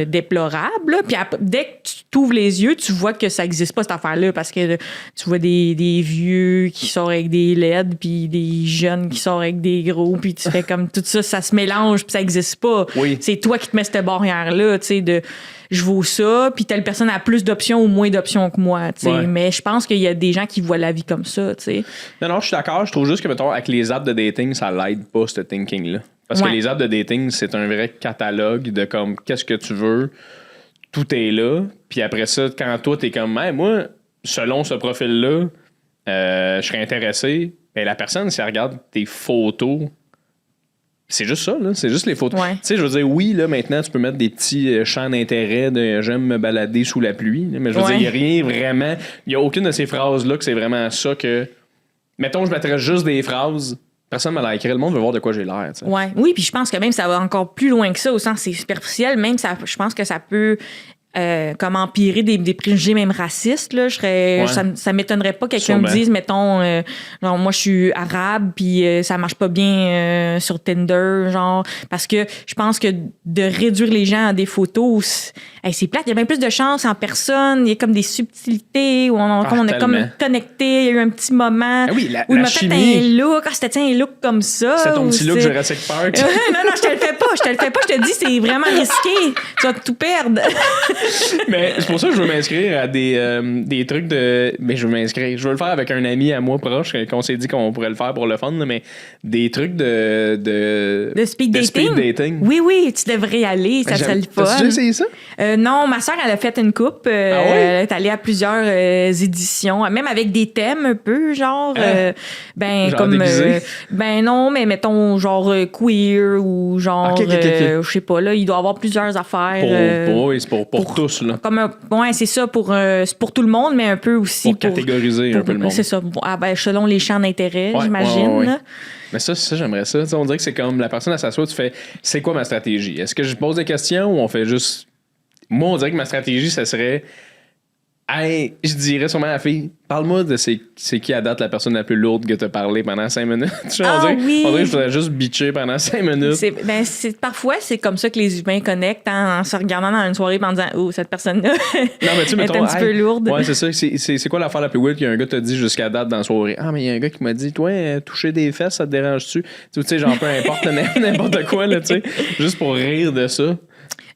déplorable. Puis dès que tu t'ouvres les yeux, tu vois que ça n'existe pas, cette affaire-là, parce que tu vois des vieux qui sortent avec des LED, puis des jeunes qui sortent avec des gros, puis tu fais comme tout ça, ça se mélange, puis ça n'existe pas. Oui. C'est toi qui te mets cette barrière-là, tu sais, de je vaux ça, puis telle personne a plus d'options ou moins d'options que moi, tu sais. Mais je pense qu'il y a des gens qui voient la vie comme ça, tu sais. Non, je suis d'accord. Je trouve juste que, mettons, avec les apps de dating, ça l'aide pas, ce thinking-là. Parce que les apps de dating, c'est un vrai catalogue de comme qu'est-ce que tu veux, tout est là. Puis après ça, quand toi, t'es comme, hey, moi, selon ce profil-là, je serais intéressé. Mais la personne, si elle regarde tes photos, c'est juste ça, là. C'est juste les photos. Tu sais, je veux dire, oui, là, maintenant, tu peux mettre des petits champs d'intérêt de j'aime me balader sous la pluie. Là, mais je veux dire, il n'y a rien vraiment. Il n'y a aucune de ces phrases-là que c'est vraiment ça que. Mettons, je mettrais juste des phrases. Personne ne m'a liké. Le monde veut voir de quoi j'ai l'air. Ouais. Oui, puis je pense que même ça va encore plus loin que ça, au sens c'est superficiel. Même ça, je pense que ça peut comme empirer des préjugés même racistes. Là. Ça m'étonnerait pas que quelqu'un me dise, mettons, genre, moi je suis arabe, puis ça marche pas bien sur Tinder, genre, parce que je pense que de réduire les gens à des photos, c'est plate. Il y a bien plus de chance en personne. Il y a comme des subtilités où on est comme connecté. Il y a eu un petit moment où il m'a fait un look. C'était un look comme ça. C'est ton petit look Jurassic Park. non, je te le fais pas. Je te dis, c'est vraiment risqué. Tu vas tout perdre. Mais c'est pour ça que je veux m'inscrire à des trucs de. Mais je veux m'inscrire. Je veux le faire avec un ami à moi proche qu'on s'est dit qu'on pourrait le faire pour le fun, là, mais des trucs de speed dating. Oui, tu devrais y aller. Ça serait le fun. T'as-tu déjà essayé ça? Non, ma soeur, elle a fait une coupe. Elle est allée à plusieurs éditions, même avec des thèmes un peu, genre. Genre comme. Non, mais mettons, genre queer ou genre. Je sais pas, là, il doit y avoir plusieurs affaires. Pour tous, là. C'est ça, c'est pour tout le monde, mais un peu aussi pour catégoriser un peu le monde. C'est ça, selon les champs d'intérêt, j'imagine. Ouais. Mais ça, j'aimerais ça. T'sais, on dirait que c'est comme la personne, elle s'assoit, tu fais, c'est quoi ma stratégie? Est-ce que je pose des questions ou on fait juste. Moi, on dirait que ma stratégie, ça serait. Hey, je dirais sûrement à la fille, parle-moi de c'est qui à date la personne la plus lourde que t'as parlé pendant 5 minutes. On dirait que je voudrais juste bitcher pendant 5 minutes. Parfois, c'est comme ça que les humains connectent en se regardant dans une soirée et en disant oh, cette personne-là est un petit peu lourde. Ouais, c'est ça. C'est quoi l'affaire la plus weird qu'un gars t'a dit jusqu'à date dans la soirée? Ah, mais il y a un gars qui m'a dit, toi, toucher des fesses, ça te dérange-tu? Tu sais, genre peu importe n'importe quoi, là, tu sais, juste pour rire de ça.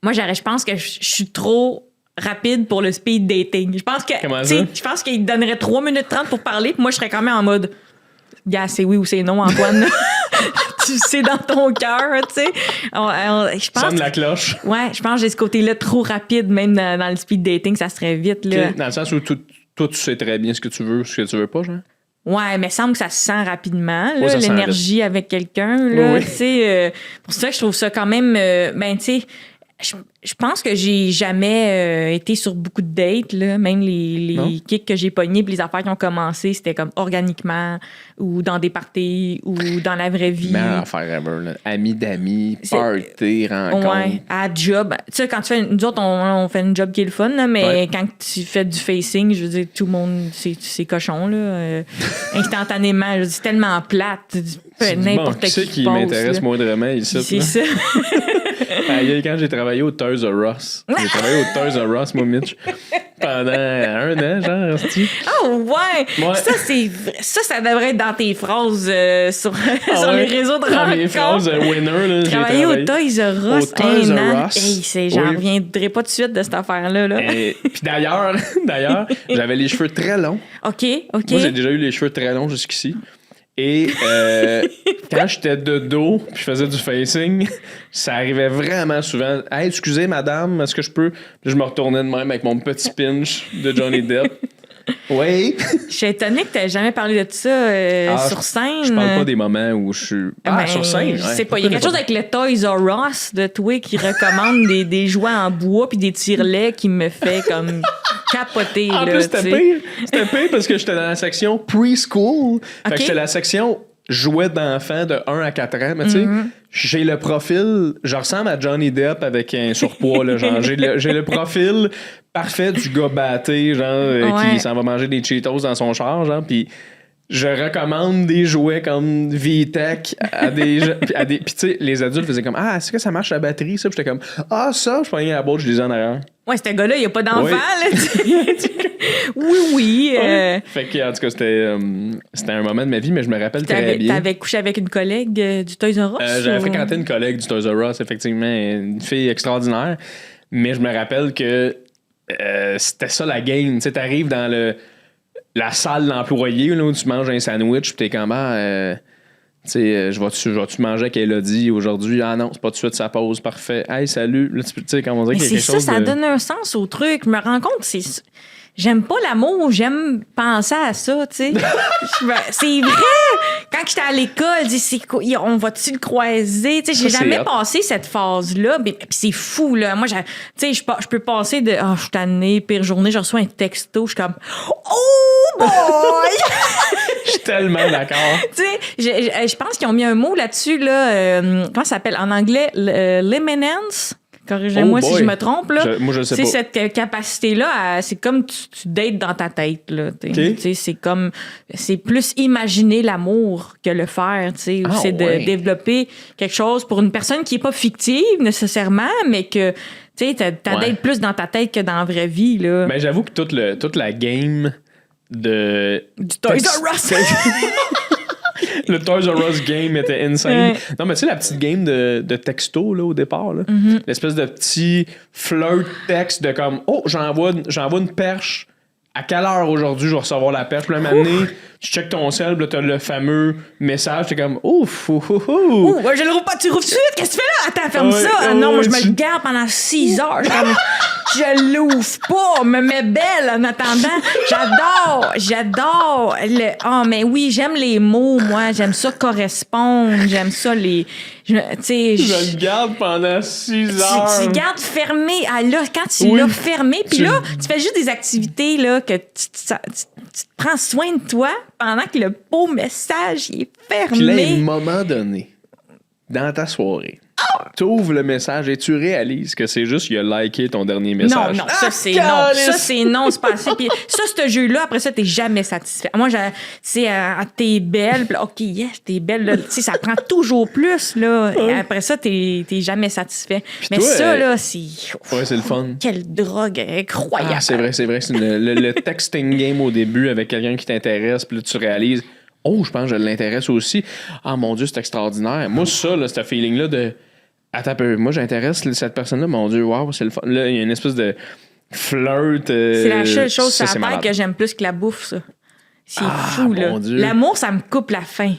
Moi, je pense que je suis trop rapide pour le speed dating. Je pense qu'il donnerait 3 minutes 30 pour parler, puis moi, je serais quand même en mode gars, c'est oui ou c'est non, Antoine. Tu sais dans ton cœur, tu sais. Je pense. Sonne la cloche. Ouais, je pense que j'ai ce côté-là trop rapide, même dans le speed dating, ça serait vite, là. Dans le sens où toi, tu sais très bien ce que tu veux pas, genre? Ouais, mais il semble que ça se sent rapidement, là, l'énergie avec quelqu'un, là. Oui. Tu sais, pour ça que je trouve ça quand même, tu sais, Je pense que j'ai jamais été sur beaucoup de dates, là. Même les kicks que j'ai pognés puis les affaires qui ont commencé, c'était comme organiquement ou dans des parties ou dans la vraie vie. Meilleure affaire ever, là. Amis d'amis, party, rencontre. Ouais, à job. Tu sais, quand tu fais... Nous autres, on fait une job qui est le fun, là, mais quand tu fais du facing, je veux dire, tout le monde, c'est cochon, là. Instantanément, je veux dire, c'est tellement plate. N'importe qui c'est qui m'intéresse moindrement ici. C'est ça. Quand j'ai travaillé au Toys R Us. J'ai travaillé au Toys R Us, moi, Mitch, pendant 1 an, genre. Oh, ouais! Ça devrait être dans tes phrases sur les réseaux de rencontres. Les phrases winner, là. Travailler au Toys R Us, un an. J'en reviendrai pas tout de suite de cette affaire-là. Là. Puis d'ailleurs, j'avais les cheveux très longs. OK. Moi, j'ai déjà eu les cheveux très longs jusqu'ici. Et quand j'étais de dos puis je faisais du facing, ça arrivait vraiment souvent. « Hey, excusez, madame, est-ce que je peux? » Puis je me retournais de même avec mon petit pinch de Johnny Depp. Oui. Je suis étonnée que tu n'aies jamais parlé de ça sur scène. Je parle pas des moments où je suis... sur scène? Je sais pas. Il y a quelque chose avec le Toys R Us de toi qui recommande des jouets en bois puis des tire-laits qui me fait comme capoter. En plus, c'était pire. C'était pire parce que j'étais dans la section preschool. Fait que j'étais la section jouets d'enfants de 1 à 4 ans. Mais tu sais, j'ai le profil... Je ressemble à Johnny Depp avec un surpoids. Là, genre, j'ai le profil... parfait du gars batté, genre, qui s'en va manger des Cheetos dans son char, genre, puis je recommande des jouets comme VTech à des... Puis tu sais, les adultes faisaient comme « Ah, est-ce que ça marche la batterie, ça? » Puis j'étais comme « Ah, ça? » Je prenais la boîte, je lisais en arrière. Ouais, ce gars-là, il n'y a pas d'enfant, là. Oui. Fait que, en tout cas, c'était un moment de ma vie, mais je me rappelle très bien. T'avais couché avec une collègue du Toys R Us? J'avais fréquenté une collègue du Toys R Us, effectivement, une fille extraordinaire, mais je me rappelle que c'était ça la game. Tu sais, t'arrives dans la salle d'employé là, où tu manges un sandwich, puis t'es comme tu sais, je vais-tu manger avec Elodie aujourd'hui? Ah non, c'est pas tout de suite sa pause, parfait. Hey, salut. Là, tu sais, quand on dirait qu'il y a quelque chose. Ça donne un sens au truc. Je me rends compte, j'aime pas l'amour, j'aime penser à ça, tu sais. C'est vrai! Quand j'étais à l'école, on va-tu le croiser? Tu sais, j'ai jamais passé cette phase-là. Puis c'est fou, là. Moi, tu sais, je peux passer de je suis tannée, pire journée, je reçois un texto, je suis comme oh boy! Je suis tellement d'accord. Tu sais, je pense qu'ils ont mis un mot là-dessus, là. Comment ça s'appelle? En anglais, l'imminence. Corrigez-moi si je me trompe, là. Moi, je sais pas. Cette capacité-là, c'est comme tu dates dans ta tête, là. C'est plus imaginer l'amour que le faire, tu sais. C'est de développer quelque chose pour une personne qui est pas fictive, nécessairement, mais que, tu sais, t'as date plus dans ta tête que dans la vraie vie, là. Mais j'avoue que toute la game du Toys R Us! Le Toys R Us game était insane. Ouais. Non, mais tu sais, la petite game de texto, là, au départ, là. Mm-hmm. L'espèce de petit flirt texte de comme, j'envoie une perche. À quelle heure aujourd'hui je vais recevoir la perche? Puis là, maintenant, tu checkes ton cell, puis là, t'as le fameux message, t'es comme, ouf, je le rouvre pas, tu rouvres tout de suite, qu'est-ce que tu fais là? Attends, ferme ça. Non, moi, je me le garde pendant 6 heures. Je l'ouvre pas, me mets belle en attendant. J'adore. Mais oui, j'aime les mots, moi. J'aime ça correspondre. J'aime ça je le garde pendant 6 heures. Tu gardes fermé. Quand tu l'as fermé, puis là, tu fais juste des activités là, que tu prends soin de toi pendant que le beau message est fermé. Puis là, à un moment donné, dans ta soirée, tu ouvres le message et tu réalises que c'est juste qu'il a liké ton dernier message. Non, ça c'est non. Ça c'est non, c'est pas assez. Puis ça, ce jeu-là, après ça, t'es jamais satisfait. Moi, t'es belle, puis OK, yes, t'es belle. Là, ça prend toujours plus, là. Et après ça, t'es jamais satisfait. Puis mais toi, ça, là, c'est... Ouais, c'est le fun. Quelle drogue incroyable. C'est vrai. C'est le texting game au début avec quelqu'un qui t'intéresse, puis là, tu réalises... je pense que je l'intéresse aussi. Ah, mon Dieu, c'est extraordinaire. Moi, ça, là, ce feeling-là de... Attends un peu, moi, j'intéresse cette personne-là. Mon Dieu, wow, c'est le fun. Là, il y a une espèce de flirt. C'est la seule chose sur la terre que j'aime plus que la bouffe, ça. C'est fou, là. Dieu. L'amour, ça me coupe la faim.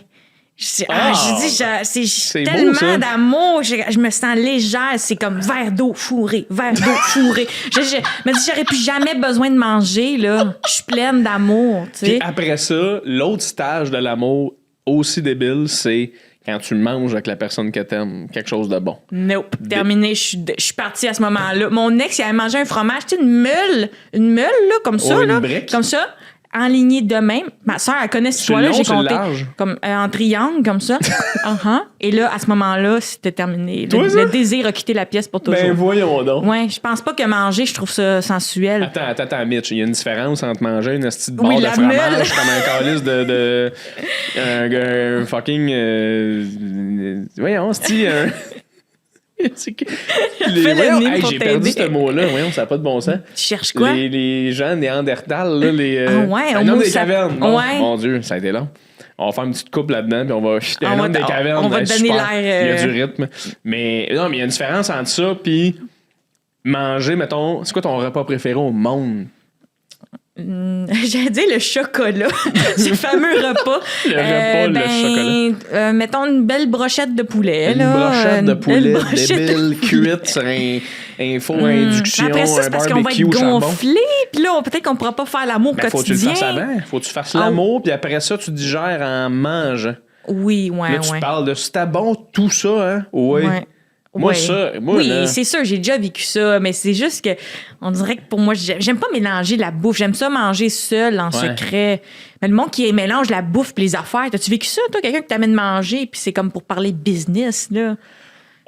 C'est tellement beau, d'amour. Je me sens légère. C'est comme verre d'eau fourré. Je me dis, j'aurais plus jamais besoin de manger, là. Je suis pleine d'amour, tu sais. Puis après ça, l'autre stage de l'amour aussi débile, c'est quand tu manges avec la personne que t'aimes quelque chose de bon. Nope. Terminé. Je suis partie à ce moment-là. Mon ex, il avait mangé un fromage, tu sais, une meule, là, comme ça. Une là, brique. comme ça. Enligné de même. Ma soeur, elle connaît ce Sur toit-là, le long, j'ai sur le compté. large? Comme en triangle, comme ça. Et là, à ce moment-là, c'était terminé. Toi, ça? Le désir a quitté la pièce pour toujours. Ben voyons donc. Ouais, je pense pas que manger, je trouve ça sensuel. Attends, Mitch, il y a une différence entre manger une petite barre Oui, de la fromage meule. comme un calice de un fucking voyons, c'est Fais le nez pour j'ai perdu t'aider. ce mot-là, voyons, ça n'a pas de bon sens. Tu cherches quoi? Les gens néandertals, là, Ah ouais, un Homo homme des sap- cavernes. Bon, ouais. Mon Dieu, ça a été long. On va faire une petite coupe là-dedans, puis on va jeter un va homme des cavernes. on va te donner super. l'air, Il y a du rythme. Mais non, mais il y a une différence entre ça, puis manger, mettons, c'est quoi ton repas préféré au monde? J'allais dire le chocolat. C'est le fameux repas. Le chocolat. Mettons une belle brochette de poulet. Une là, brochette de belle poulet brochette de débile, cuite sur un four à induction, Après ça, c'est un parce qu'on va barbecue être au charbon. gonflé. Puis là, peut-être qu'on pourra pas faire l'amour Ben, faut que tu le quotidien. fasses avant. Faut que tu fasses l'amour, puis après ça, tu digères en mangeant. Oui, ouais, Là, tu ouais. parles de c'était bon, tout ça, hein? Oui. Ouais. Moi, Ouais. ça, moi, oui, là, c'est sûr, j'ai déjà vécu ça, mais c'est juste que on dirait que pour moi, j'aime pas mélanger la bouffe. J'aime ça manger seul, en secret. Mais le monde qui mélange la bouffe et les affaires, t'as-tu vécu ça, toi, quelqu'un qui t'amène manger, puis c'est comme pour parler business, là?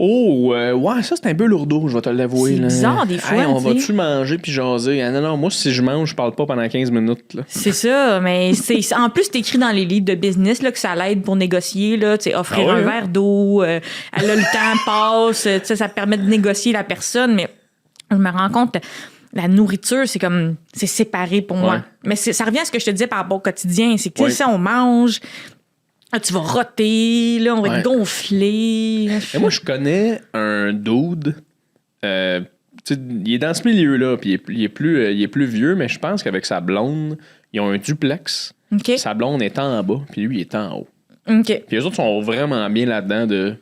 Oh, ouais, ça, c'est un peu lourdeau, je vais te l'avouer. C'est là. bizarre, des fois, Hey, on tu sais. va-tu manger puis jaser? Ah, non, moi, si je mange, je parle pas pendant 15 minutes. Là. C'est ça, mais en plus, c'est écrit dans les livres de business là, que ça l'aide pour négocier, là, tu sais, offrir Ah ouais, un hein? verre d'eau, elle a le temps passe, tu sais, ça permet de négocier la personne, mais je me rends compte, la nourriture, c'est séparé pour moi. Ouais. Mais ça revient à ce que je te disais par rapport au quotidien, c'est que tu sais, Ouais. ça, on mange, là, tu vas roter, là, on va Ouais. être gonflé. Et moi, je connais un dude. Tu sais, il est dans ce milieu-là, puis il est plus vieux, mais je pense qu'avec sa blonde, ils ont un duplex. OK. Sa blonde est en bas, puis lui, il est en haut. OK. Puis les autres sont vraiment bien là-dedans de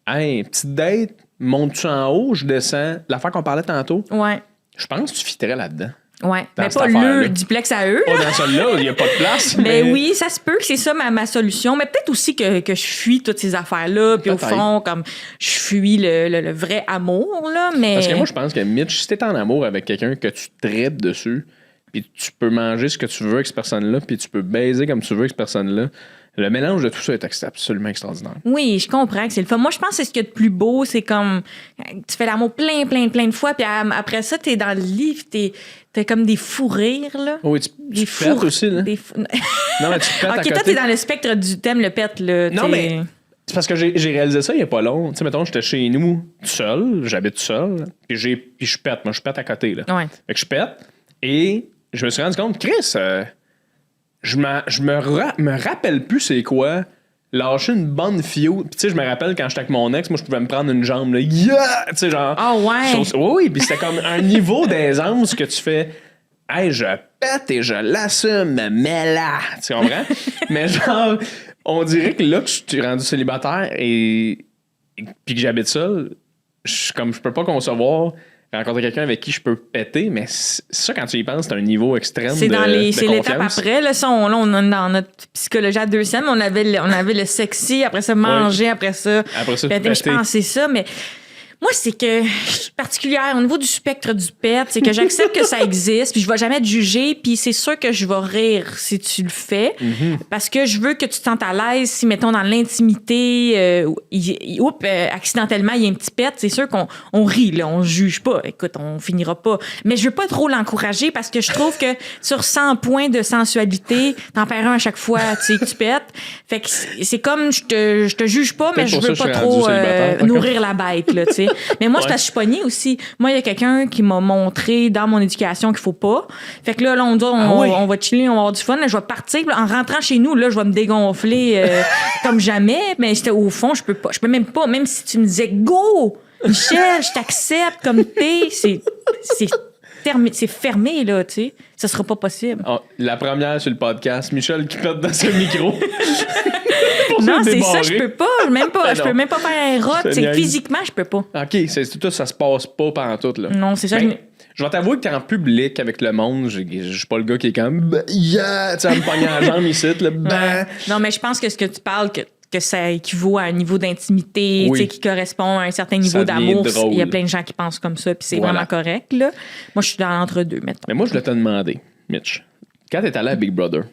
hey, petite date, montes-tu en haut, je descends. L'affaire qu'on parlait tantôt, Ouais. je pense que tu fitterais là-dedans. Ouais. Dans Mais cette pas affaire-là. le duplex à eux. Pas dans celle-là, il n'y a pas de place. Mais oui, ça se peut que c'est ça ma solution. Mais peut-être aussi que je fuis toutes ces affaires-là. Puis au Peut-être. fond, comme je fuis le vrai amour, là. Mais... Parce que moi, je pense que Mitch, si t'es en amour avec quelqu'un que tu tripes dessus, puis tu peux manger ce que tu veux avec cette personne-là, puis tu peux baiser comme tu veux avec cette personne-là, le mélange de tout ça est absolument extraordinaire. Oui, je comprends que c'est le fun. Moi, je pense que c'est ce qu'il y a de plus beau, c'est comme tu fais l'amour plein de fois, puis après ça, t'es dans le lit, puis t'as comme des fous rires, là. Oui, tu Des te pètes aussi, là. Non, mais tu te pètes à OK, toi, côté. t'es dans le spectre du thème, le pet, là. Non, t'es- mais c'est parce que j'ai réalisé ça il n'y a pas long. Tu sais, mettons, j'étais chez nous, tout seul, j'habite tout seul, puis je pète. Moi, je pète à côté, là. Ouais. Fait que je pète, et je me suis rendu compte, Chris, je me rappelle plus c'est quoi lâcher une bonne fio. Puis tu sais, je me rappelle quand j'étais avec mon ex, moi, je pouvais me prendre une jambe, là. Yeah! Tu sais, genre. Ah ouais. Oui, puis c'était comme un niveau d'aisance que tu fais. Hey, je pète et je l'assume, mais là. Tu comprends? Mais genre, on dirait que là que je suis rendu célibataire et puis que j'habite seul, je peux pas concevoir rencontrer quelqu'un avec qui je peux péter, mais ça, quand tu y penses, c'est un niveau extrême C'est de c'est l'étape confiance. après. Là, ça, on est dans notre psychologie à 200, mais on avait le sexy, après ça, manger, après ça. Après ça, péter. Je péter. pense que c'est ça, mais moi, c'est que je suis particulière au niveau du spectre du pet, c'est que j'accepte que ça existe, puis je vais jamais te juger, puis c'est sûr que je vais rire si tu le fais, parce que je veux que tu te sentes à l'aise si, mettons, dans l'intimité, accidentellement, il y a un petit pet, c'est sûr qu'on rit, là, on juge pas. Écoute, on finira pas. Mais je veux pas trop l'encourager parce que je trouve que sur 100 points de sensualité, t'en perds un à chaque fois, tu sais, que tu pètes. Fait que c'est comme, je te juge pas, mais Peut-être je pour veux ça pas que je suis trop rendu célibataire, par nourrir la bête, là, tu sais. Mais moi, Ouais. je suis pognée aussi. Moi, il y a quelqu'un qui m'a montré dans mon éducation qu'il faut pas. Fait que là on dit, oui? on va chiller, on va avoir du fun. Là, je vais partir. Puis en rentrant chez nous, là, je vais me dégonfler comme jamais. Mais au fond, je peux pas. Je peux même pas. Même si tu me disais, go, Michel, je t'accepte comme t'es, c'est fermé, là, tu sais. Ça sera pas possible. Oh, la première sur le podcast, Michel qui pète dans ce micro. Pour Non, se c'est ça, débarrer. je peux pas. Même pas. Ben Je peux non. même pas faire un rock. C'est C'est niaise. physiquement, je peux pas. OK, c'est tout, ça se passe pas pendant tout, là. Non, c'est ça. Ben, je vais t'avouer que t'es en public avec le monde, je suis pas le gars qui est comme ben, yeah, tu sais, à me pogner la jambe ici, là, ben. Non, mais je pense que ce que tu parles, que que ça équivaut à un niveau d'intimité qui correspond à un certain niveau d'amour. Il y a plein de gens qui pensent comme ça, puis c'est vraiment correct. Là. Moi, je suis dans l'entre-deux, mettons. Mais moi, je voulais te demander, Mitch, quand t'es allé à Big Brother,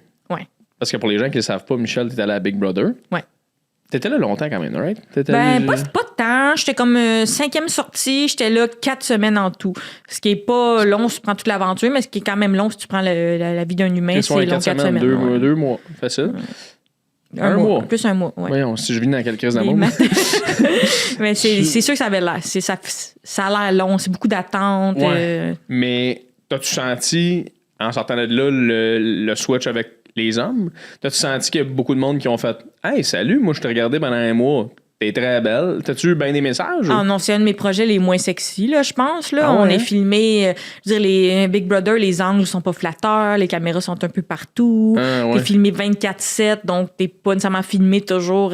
parce que pour les gens qui ne savent pas, Michel, t'es allé à Big Brother. Ouais. T'étais là longtemps quand même, right? Pas de temps. J'étais comme 5e sortie. J'étais là 4 semaines en tout. Ce qui est pas long si tu prends toute l'aventure, mais ce qui est quand même long si tu prends la vie d'un humain, c'est long 4 semaines. 2 mois. Facile. Un mois. Plus un mois, oui. Voyons, si je vis dans quelle crise d'amour. Mais c'est sûr que ça avait l'air. Ça a l'air long. C'est beaucoup d'attente. Ouais. Mais t'as-tu senti, en sortant de là, le switch avec les hommes? T'as-tu senti qu'il y a beaucoup de monde qui ont fait « Hey, salut, moi je t'ai regardé pendant un mois. T'es très belle. » T'as-tu eu bien des messages? Ah non, c'est un de mes projets les moins sexy, là, je pense. Là. On est filmé, je veux dire, les Big Brother, les angles sont pas flatteurs, les caméras sont un peu partout. T'es filmé 24/7, donc t'es pas nécessairement filmé toujours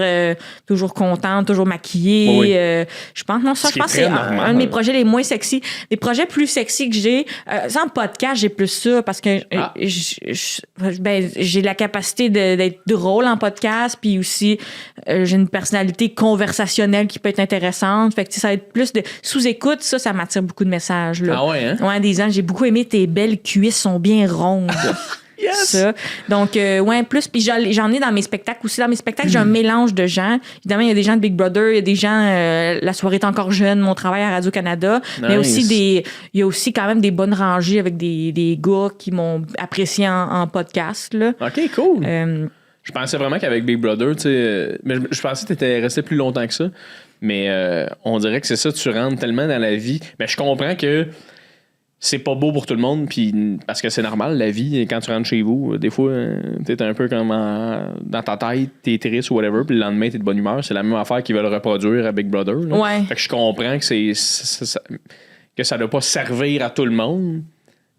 contente, toujours maquillée. Je pense que c'est un de mes projets les moins sexy. Des projets plus sexy que j'ai, sans podcast, j'ai plus ça parce que j'ai la capacité d'être drôle en podcast, puis aussi j'ai une personnalité conversationnelle qui peut être intéressante. Fait que ça va être plus de sous-écoute, ça m'attire beaucoup de messages. Là. Ah ouais, hein? Ouais, des gens, j'ai beaucoup aimé tes belles cuisses sont bien rondes. Yes! Ça. Donc, plus. Puis j'en ai dans mes spectacles aussi. Dans mes spectacles, j'ai un mélange de gens. Évidemment, il y a des gens de Big Brother, il y a des gens, La soirée est encore jeune, mon travail à Radio-Canada. Nice. Mais aussi il y a aussi quand même des bonnes rangées avec des gars qui m'ont apprécié en podcast. Là. OK, cool. Je pensais vraiment qu'avec Big Brother, tu sais, mais je pensais que tu étais resté plus longtemps que ça. Mais on dirait que c'est ça, tu rentres tellement dans la vie. Mais je comprends que c'est pas beau pour tout le monde, puis parce que c'est normal, la vie, quand tu rentres chez vous, des fois, t'es un peu comme dans ta tête, t'es triste ou whatever, puis le lendemain, t'es de bonne humeur. C'est la même affaire qu'ils veulent reproduire à Big Brother. Là. Ouais. Fait que je comprends que ça doit pas servir à tout le monde.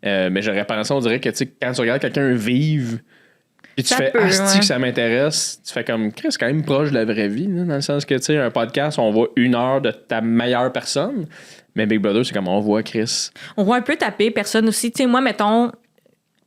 Mais j'aurais pensé, on dirait que quand tu regardes quelqu'un vivre, puis tu fais asti que ça m'intéresse, tu fais comme Chris, c'est quand même proche de la vraie vie, là, dans le sens que tu sais, un podcast, on voit 1 heure de ta meilleure personne, mais Big Brother, c'est comme on voit Chris. On voit un peu taper personne aussi. Tu sais, moi, mettons,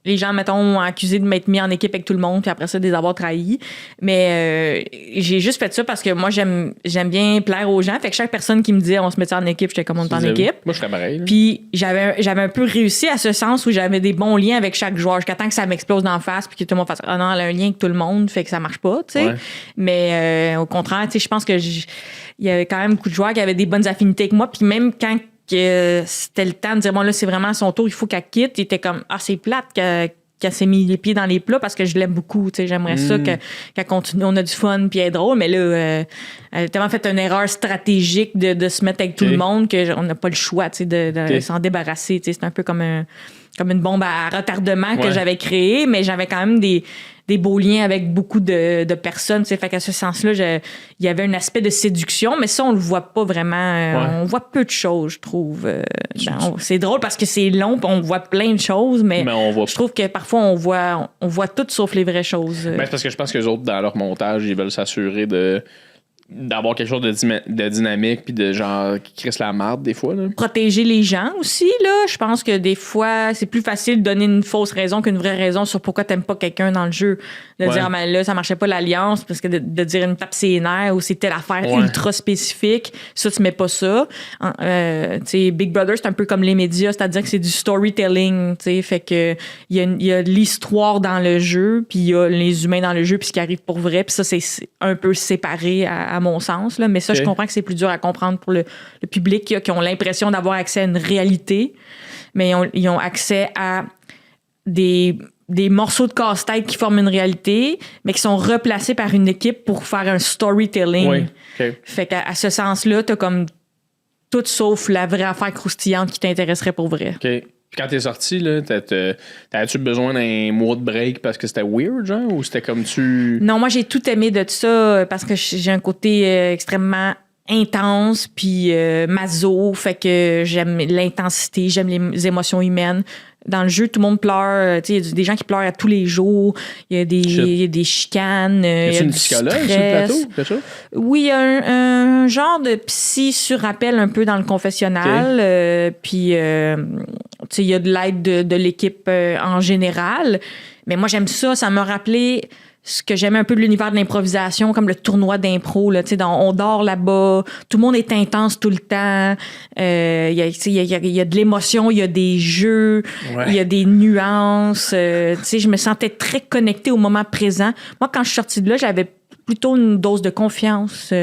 les gens, mettons, ont accusé de m'être mis en équipe avec tout le monde, puis après ça, de les avoir trahis. Mais j'ai juste fait ça parce que moi, j'aime bien plaire aux gens. Fait que chaque personne qui me disait on se mettait en équipe, j'étais comme on est en équipe. Moi, je serais pareil. Là. Puis j'avais un peu réussi à ce sens où j'avais des bons liens avec chaque joueur. Jusqu'à temps que ça m'explose d'en face, puis que tout le monde fasse ah non, elle a un lien avec tout le monde, fait que ça marche pas, tu sais. Ouais. Mais au contraire, tu sais, je pense que il y avait quand même beaucoup de joueurs qui avaient des bonnes affinités avec moi. Puis même quand c'était le temps de dire bon là, c'est vraiment à son tour, il faut qu'elle quitte, il était comme ah, c'est plate qu'elle s'est mis les pieds dans les plats parce que je l'aime beaucoup. J'aimerais ça qu'elle continue. On a du fun puis elle est drôle, mais là, elle a tellement fait une erreur stratégique de se mettre avec tout le monde qu'on n'a pas le choix de s'en débarrasser. C'est un peu comme une bombe à retardement que j'avais créée, mais j'avais quand même des beaux liens avec beaucoup de personnes. Fait qu'à ce sens-là, il y avait un aspect de séduction, mais ça, on le voit pas vraiment. On voit peu de choses, je trouve. C'est drôle parce que c'est long, puis on voit plein de choses, mais je trouve que parfois, on voit tout sauf les vraies choses. Ben, c'est parce que je pense que les autres, dans leur montage, ils veulent s'assurer d'avoir quelque chose de dynamique puis de genre qui crisse la marde des fois. Là. Protéger les gens aussi, là. Je pense que des fois, c'est plus facile de donner une fausse raison qu'une vraie raison sur pourquoi t'aimes pas quelqu'un dans le jeu. De dire, mais là, ça marchait pas l'alliance, parce que de dire une tape ses nerfs ou c'est telle affaire ultra spécifique, ça, tu mets pas ça. Tu sais, Big Brother, c'est un peu comme les médias, c'est-à-dire que c'est du storytelling, tu sais, fait que il y a l'histoire dans le jeu, puis il y a les humains dans le jeu, puis ce qui arrive pour vrai, puis ça, c'est un peu séparé à mon sens, là. Mais ça, je comprends que c'est plus dur à comprendre pour le public qui ont l'impression d'avoir accès à une réalité, mais ils ont accès à des morceaux de casse-tête qui forment une réalité, mais qui sont replacés par une équipe pour faire un storytelling. Oui. Okay. Fait qu'à ce sens-là, t'as comme tout sauf la vraie affaire croustillante qui t'intéresserait pour vrai. OK. Puis quand t'es sorti, là, t'avais-tu besoin d'un mois de break parce que c'était weird, genre, ou c'était comme tu... Non, moi, j'ai tout aimé de ça parce que j'ai un côté extrêmement intense puis maso, fait que j'aime l'intensité, j'aime les émotions humaines. Dans le jeu, tout le monde pleure. Il y a des gens qui pleurent à tous les jours. Il y a des chicanes. Y a une psychologue sur le plateau? Quelque chose? Oui, il y a un genre de psy sur rappel un peu dans le confessionnal. Puis, il y a de l'aide de l'équipe en général. Mais moi, j'aime ça. Ça m'a rappelé ce que j'aimais un peu de l'univers de l'improvisation, comme le tournoi d'impro, là, on dort là-bas, tout le monde est intense tout le temps, il y a de l'émotion, il y a des jeux, il y a des nuances, je me sentais très connectée au moment présent. Moi, quand je suis sortie de là, j'avais plutôt une dose de confiance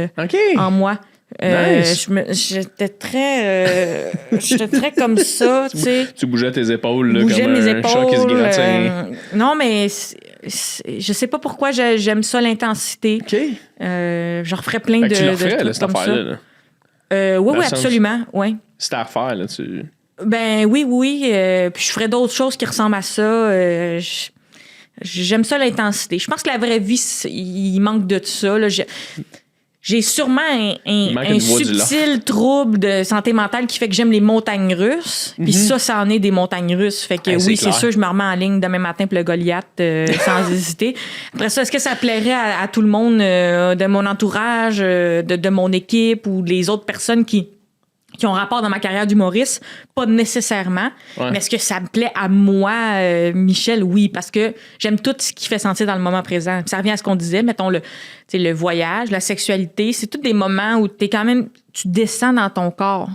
en moi. Nice. J'étais très comme ça, tu sais. Tu bougeais tes épaules là, Bougeais comme mes un chat qui se grattait. Non, mais je sais pas pourquoi j'aime ça, l'intensité. OK. Je referais plein de Tu le referais, trucs là, cette comme affaire-là. ça. Oui, absolument. Ouais. C'est à refaire, là. Ben oui. Puis je ferais d'autres choses qui ressemblent à ça. J'aime ça, l'intensité. Je pense que la vraie vie, il manque de ça. Là. J'ai sûrement un subtil trouble de santé mentale qui fait que j'aime les montagnes russes. Puis ça en est des montagnes russes. Fait que oui, c'est sûr, je me remets en ligne demain matin pour le Goliath sans hésiter. Après ça, est-ce que ça plairait à tout le monde de mon entourage, de mon équipe ou les autres personnes qui ont rapport dans ma carrière d'humoriste? Pas nécessairement. Ouais. Mais est-ce que ça me plaît à moi, Michel? Oui, parce que j'aime tout ce qui fait sentir dans le moment présent. Puis ça revient à ce qu'on disait, mettons le voyage, la sexualité. C'est tous des moments où tu descends dans ton corps.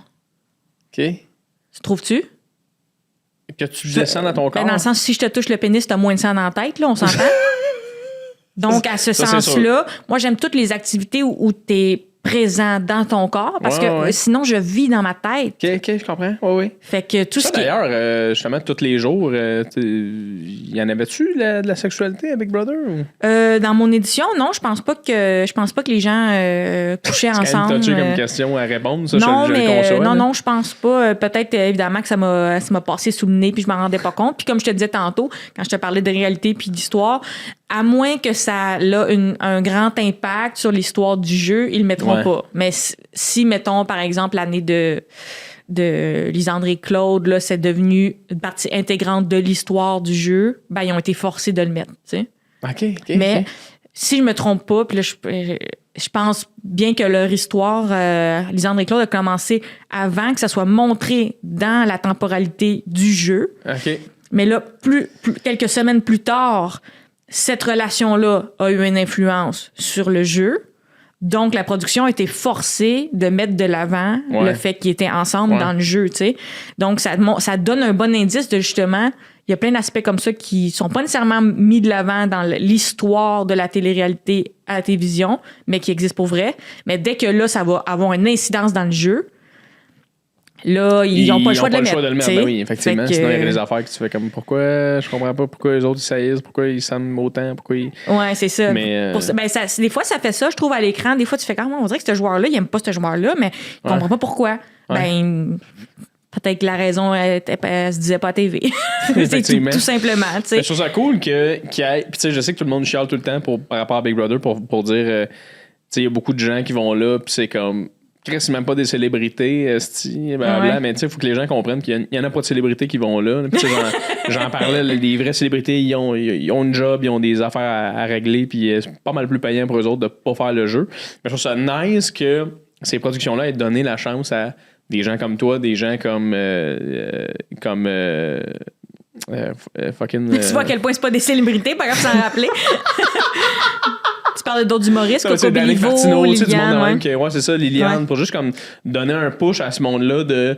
OK. Tu trouves-tu? Que tu descends dans ton corps? Dans le sens, si je te touche le pénis, t'as moins de sang dans la tête, là, on s'entend? Donc, à ce sens-là, moi, j'aime toutes les activités où t'es présent dans ton corps, parce que sinon, je vis dans ma tête. OK, je comprends. Oui. Fait que tout ce qui... D'ailleurs, justement, tous les jours, y en avait-tu de la sexualité à Big Brother? Dans mon édition, non, je pense pas que les gens couchaient ensemble. T'as-tu comme question à répondre? Ça, non, non, je pense pas. Peut-être, évidemment, que ça m'a passé sous le nez puis je m'en rendais pas compte. Puis comme je te disais tantôt, quand je te parlais de réalité puis d'histoire, à moins que ça a un grand impact sur l'histoire du jeu, ils le mettront pas. Mais si, mettons, par exemple, l'année de Lisandre et Claude, là, c'est devenu une partie intégrante de l'histoire du jeu, ben, ils ont été forcés de le mettre, tu sais. OK. Mais si je me trompe pas, puis là, je pense bien que leur histoire, Lisandre et Claude, a commencé avant que ça soit montré dans la temporalité du jeu. OK. Mais là, quelques semaines plus tard, cette relation-là a eu une influence sur le jeu. Donc, la production a été forcée de mettre de l'avant le fait qu'ils étaient ensemble dans le jeu, tu sais. Donc, ça donne un bon indice de justement, il y a plein d'aspects comme ça qui sont pas nécessairement mis de l'avant dans l'histoire de la télé-réalité à la télévision, mais qui existent pour vrai. Mais dès que là, ça va avoir une incidence dans le jeu, là, ils n'ont pas le choix de le mettre. Ben oui, effectivement. Sinon, il y a des affaires que tu fais comme pourquoi je comprends pas pourquoi les autres ils saillissent, pourquoi ils s'aiment autant, pourquoi ils. Ouais, c'est ça. Mais des fois, ça fait ça, je trouve, à l'écran. Des fois, tu fais comme on dirait que ce joueur-là, il aime pas ce joueur-là, mais il comprend pas pourquoi. Ouais. Ben, peut-être que la raison, elle se disait pas à TV. C'est tout simplement. Je trouve ça cool qu'il y ait. Puis, tu sais, je sais que tout le monde chiale tout le temps par rapport à Big Brother pour dire. Tu sais, il y a beaucoup de gens qui vont là, puis c'est comme. C'est même pas des célébrités, mais tu sais, il faut que les gens comprennent qu'il y en a pas de célébrités qui vont là. Puis, j'en parlais, les vraies célébrités, ils ont une job, ils ont des affaires à régler, puis c'est pas mal plus payant pour eux autres de pas faire le jeu. Mais je trouve ça nice que ces productions-là aient donné la chance à des gens comme toi, des gens comme fucking. Tu vois à quel point c'est pas des célébrités, par exemple, s'en rappeler. Tu parles d'autres humoristes, Coco Béliveau, Liliane. C'est ça, Liliane, pour juste comme donner un push à ce monde-là de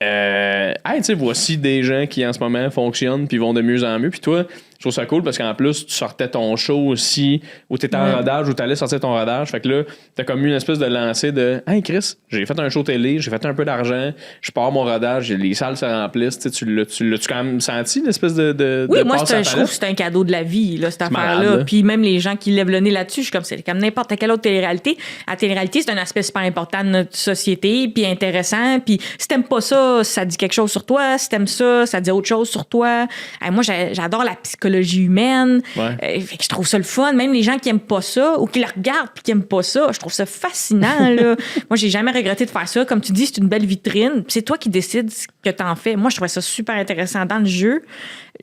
hey, tu sais, voici des gens qui en ce moment fonctionnent puis vont de mieux en mieux. Puis toi, je trouve ça cool parce qu'en plus, tu sortais ton show aussi, où tu étais en rodage, où tu allais sortir ton rodage. Fait que là, t'as comme eu une espèce de lancée de hey Chris, j'ai fait un show télé, j'ai fait un peu d'argent, je pars mon rodage, les salles se remplissent. Tu l'as-tu quand même senti, l'espèce de oui, moi, je trouve que c'est un cadeau de la vie, là, cette affaire-là. Puis même les gens qui lèvent le nez là-dessus, je suis comme c'est comme n'importe quelle autre télé-réalité. La télé-réalité, c'est un aspect super important de notre société, puis intéressant. Puis si t'aimes pas ça, ça dit quelque chose sur toi. Si t'aimes ça, ça dit autre chose sur toi. Moi, j'adore la psychologie humaine. Fait que je trouve ça le fun. Même les gens qui aiment pas ça ou qui la regardent puis qui aiment pas ça, je trouve ça fascinant. Là. Moi, j'ai jamais regretté de faire ça. Comme tu dis, c'est une belle vitrine. C'est toi qui décides ce que t'en fais. Moi, je trouvais ça super intéressant dans le jeu.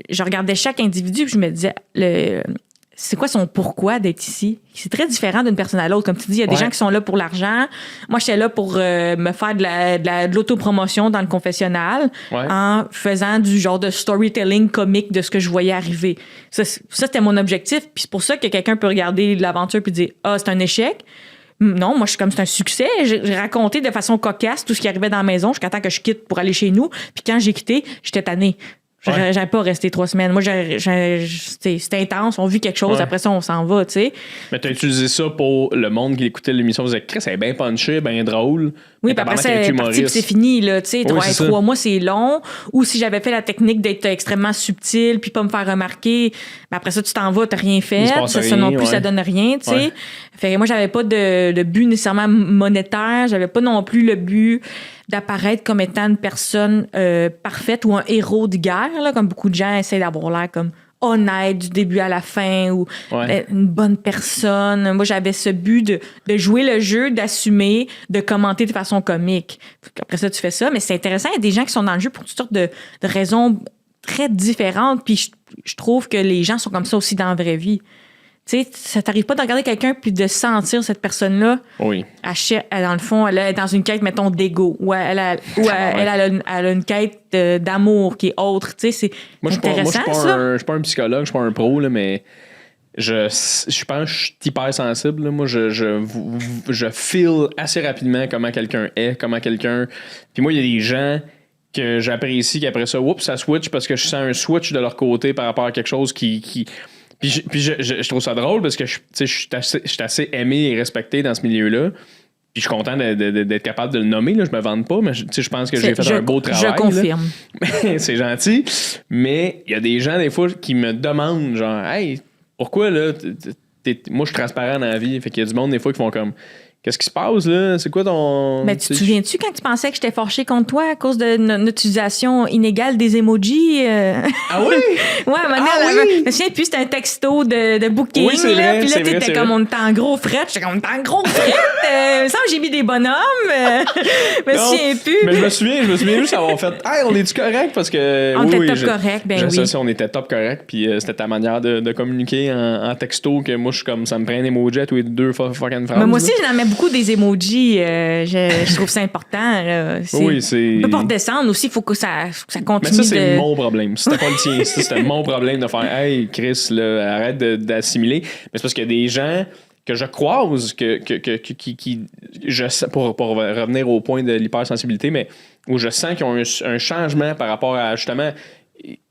Je regardais chaque individu puis je me disais, c'est quoi son pourquoi d'être ici? C'est très différent d'une personne à l'autre. Comme tu dis, il y a des gens qui sont là pour l'argent. Moi, j'étais là pour me faire de l'autopromotion dans le confessionnal en faisant du genre de storytelling comique de ce que je voyais arriver. Ça c'était mon objectif. Puis c'est pour ça que quelqu'un peut regarder l'aventure puis dire « Ah, c'est un échec ». Non, moi, je suis comme c'est un succès. J'ai raconté de façon cocasse tout ce qui arrivait dans la maison jusqu'à temps que je quitte pour aller chez nous. Puis quand j'ai quitté, j'étais tannée. J'avais pas resté 3 semaines. Moi, c'était intense. On vit quelque chose. Après ça, on s'en va, tu sais. Mais t'as utilisé ça pour le monde qui écoutait l'émission. Vous disait, Chris, c'est bien punché, bien drôle. Oui, puis après ça, c'est fini, là. Tu sais, 3 mois, c'est long. Ou si j'avais fait la technique d'être extrêmement subtil puis pas me faire remarquer, ben après ça, tu t'en vas, t'as rien fait. Ça non plus, ça donne rien, tu sais. Fait que moi, j'avais pas de but nécessairement monétaire. J'avais pas non plus le but d'apparaître comme étant une personne parfaite ou un héros de guerre, là, comme beaucoup de gens essaient d'avoir l'air comme honnête du début à la fin ou une bonne personne. Moi, j'avais ce but de jouer le jeu, d'assumer, de commenter de façon comique. Après ça, tu fais ça, mais c'est intéressant. Il y a des gens qui sont dans le jeu pour toutes sortes de raisons très différentes, puis je trouve que les gens sont comme ça aussi dans la vraie vie. Tu sais, ça t'arrive pas de regarder quelqu'un puis de sentir cette personne-là. Oui. Dans le fond, elle est dans une quête, mettons, d'ego. Ou elle a une quête d'amour qui est autre. Tu sais, c'est intéressant, je suis pas un psychologue, je suis pas un pro, là, mais je pense que je suis hyper sensible. Là. Moi, je feel assez rapidement comment quelqu'un est, comment quelqu'un... Puis moi, il y a des gens que j'apprécie qu'après ça, ça switch parce que je sens un switch de leur côté par rapport à quelque chose qui... Puis je trouve ça drôle parce que je suis assez aimé et respecté dans ce milieu-là. Puis je suis content d'être capable de le nommer. Là. Je me vante pas, mais je pense que j'ai fait un beau travail. Je confirme. C'est gentil. Mais il y a des gens, des fois, qui me demandent, genre, hey, pourquoi, là, moi, je suis transparent dans la vie. Fait qu'il y a du monde, des fois, qui font comme... Qu'est-ce qui se passe, là? C'est quoi ton... Mais tu te souviens-tu quand tu pensais que j'étais fâchée contre toi à cause de notre utilisation inégale des emojis? Ah oui? Ouais, à un moment donné, je me souviens, puis c'était un texto de booking. Oui, c'est vrai, puis là, t'étais comme, on était en gros fret. J'étais comme, on était en gros fret. Il me semble que j'ai mis des bonhommes. Je me souviens plus. Mais je me souviens juste avoir fait, hey, on est-tu correct? Parce que... On était top correct, ben oui. On était top correct, puis c'était ta manière de communiquer en texto que moi, je suis comme, ça me prend un emoji à tous les 2 fucking phrases. Mais moi aussi, j'en mets beaucoup des emojis. Je trouve ça important. Là. Oui, c'est... On peut pas redescendre aussi. Il faut que ça continue. Mais ça, c'est mon problème. C'était pas le tien. C'était mon problème de faire, hey, Chris, là, arrête d'assimiler. Mais c'est parce qu'il y a des gens que je croise pour revenir au point de l'hypersensibilité, mais où je sens qu'ils ont un changement par rapport à, justement,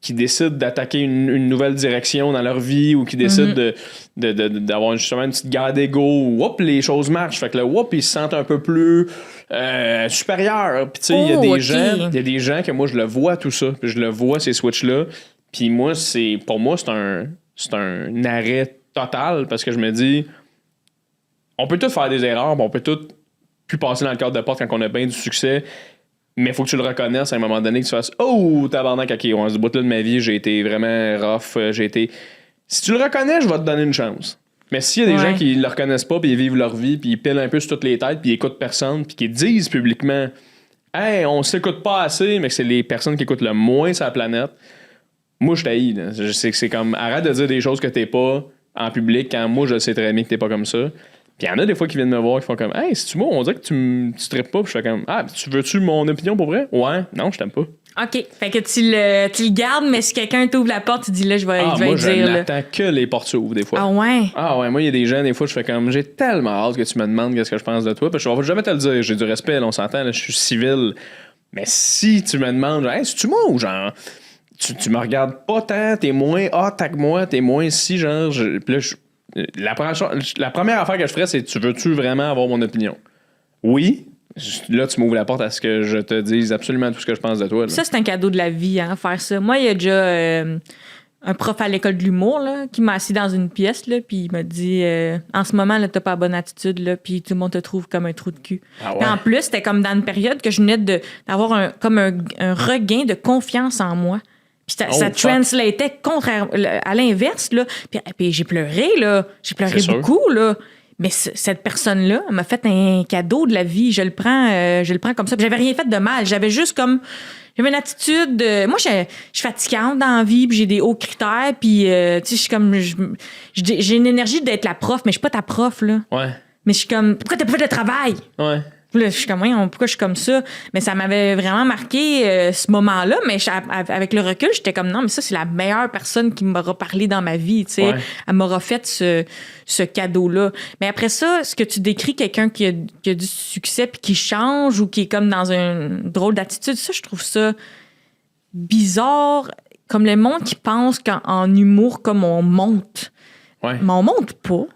qui décident d'attaquer une nouvelle direction dans leur vie ou qui décident d'avoir justement une petite guerre d'ego où les choses marchent. Fait que là, ils se sentent un peu plus supérieurs. Puis tu sais, il y a des gens que moi, je le vois tout ça. Puis je le vois, ces switches-là. Puis moi, pour moi, c'est un arrêt total parce que je me dis, on peut tous faire des erreurs, on peut tous plus passer dans le cadre de porte quand on a bien du succès. Mais il faut que tu le reconnaisses à un moment donné, que tu fasses « Oh, tabarnak, OK, on se bout là de ma vie, j'ai été vraiment rough, Si tu le reconnais, je vais te donner une chance. Mais s'il y a des gens qui le reconnaissent pas, puis ils vivent leur vie, puis ils pilent un peu sur toutes les têtes, puis ils écoutent personne, puis qui disent publiquement « Hey, on s'écoute pas assez », mais que c'est les personnes qui écoutent le moins sur la planète, moi, je t'haïs. Je sais que c'est comme « Arrête de dire des choses que t'es pas en public, quand moi, je sais très bien que t'es pas comme ça. » Puis il y en a des fois qui viennent me voir qui font comme « Hey, c'est-tu moi? On dirait que tu trippes pas. » Puis je fais comme « Ah, veux-tu mon opinion pour vrai? » Ouais, non, je t'aime pas. OK. Fait que tu le gardes, mais si quelqu'un t'ouvre la porte, tu dis là, je vais moi, dire. Je n'attends que les portes s'ouvrent des fois. Ah ouais? Ah ouais, moi, il y a des gens, des fois, je fais comme j'ai tellement hâte que tu me demandes qu'est-ce que je pense de toi. Parce que je vais jamais te le dire. J'ai du respect, là, on s'entend, là, je suis civil. Mais si tu me demandes, hey, c'est-tu moi ou genre. Tu me regardes pas tant, t'es moins hot que moi, t'es moins si, genre. Puis là, la première affaire que je ferais, c'est tu veux-tu vraiment avoir mon opinion? Oui. Là, tu m'ouvres la porte à ce que je te dise absolument tout ce que je pense de toi. Là. Ça, c'est un cadeau de la vie, hein, faire ça. Moi, il y a déjà un prof à l'école de l'humour là, qui m'a assis dans une pièce, là, puis il m'a dit en ce moment, là, t'as pas la bonne attitude, là, puis tout le monde te trouve comme un trou de cul. Ah ouais. Puis en plus, c'était comme dans une période que je venais d'avoir un regain de confiance en moi. Puis ça translatait à l'inverse, là. Puis j'ai pleuré, là. J'ai pleuré beaucoup, là. Mais cette personne-là m'a fait un cadeau de la vie. Je le prends comme ça. Puis j'avais rien fait de mal. J'avais juste comme... J'avais une attitude... moi, je suis fatigante dans la vie, puis j'ai des hauts critères, puis tu sais, je suis comme... J'ai une énergie d'être la prof, mais je suis pas ta prof, là. Ouais. Mais je suis comme... Pourquoi t'as pas fait le travail? Ouais. Là, je suis comme, pourquoi je suis comme ça? Mais ça m'avait vraiment marqué ce moment-là. Mais avec le recul, j'étais comme, non, mais ça, c'est la meilleure personne qui m'aura parlé dans ma vie. Tu sais. Ouais. Elle m'aura fait ce cadeau-là. Mais après ça, ce que tu décris, quelqu'un qui a du succès puis qui change ou qui est comme dans une drôle d'attitude, ça, je trouve ça bizarre. Comme le monde qui pense qu'en humour, comme on monte. Ouais. Mais on monte pas.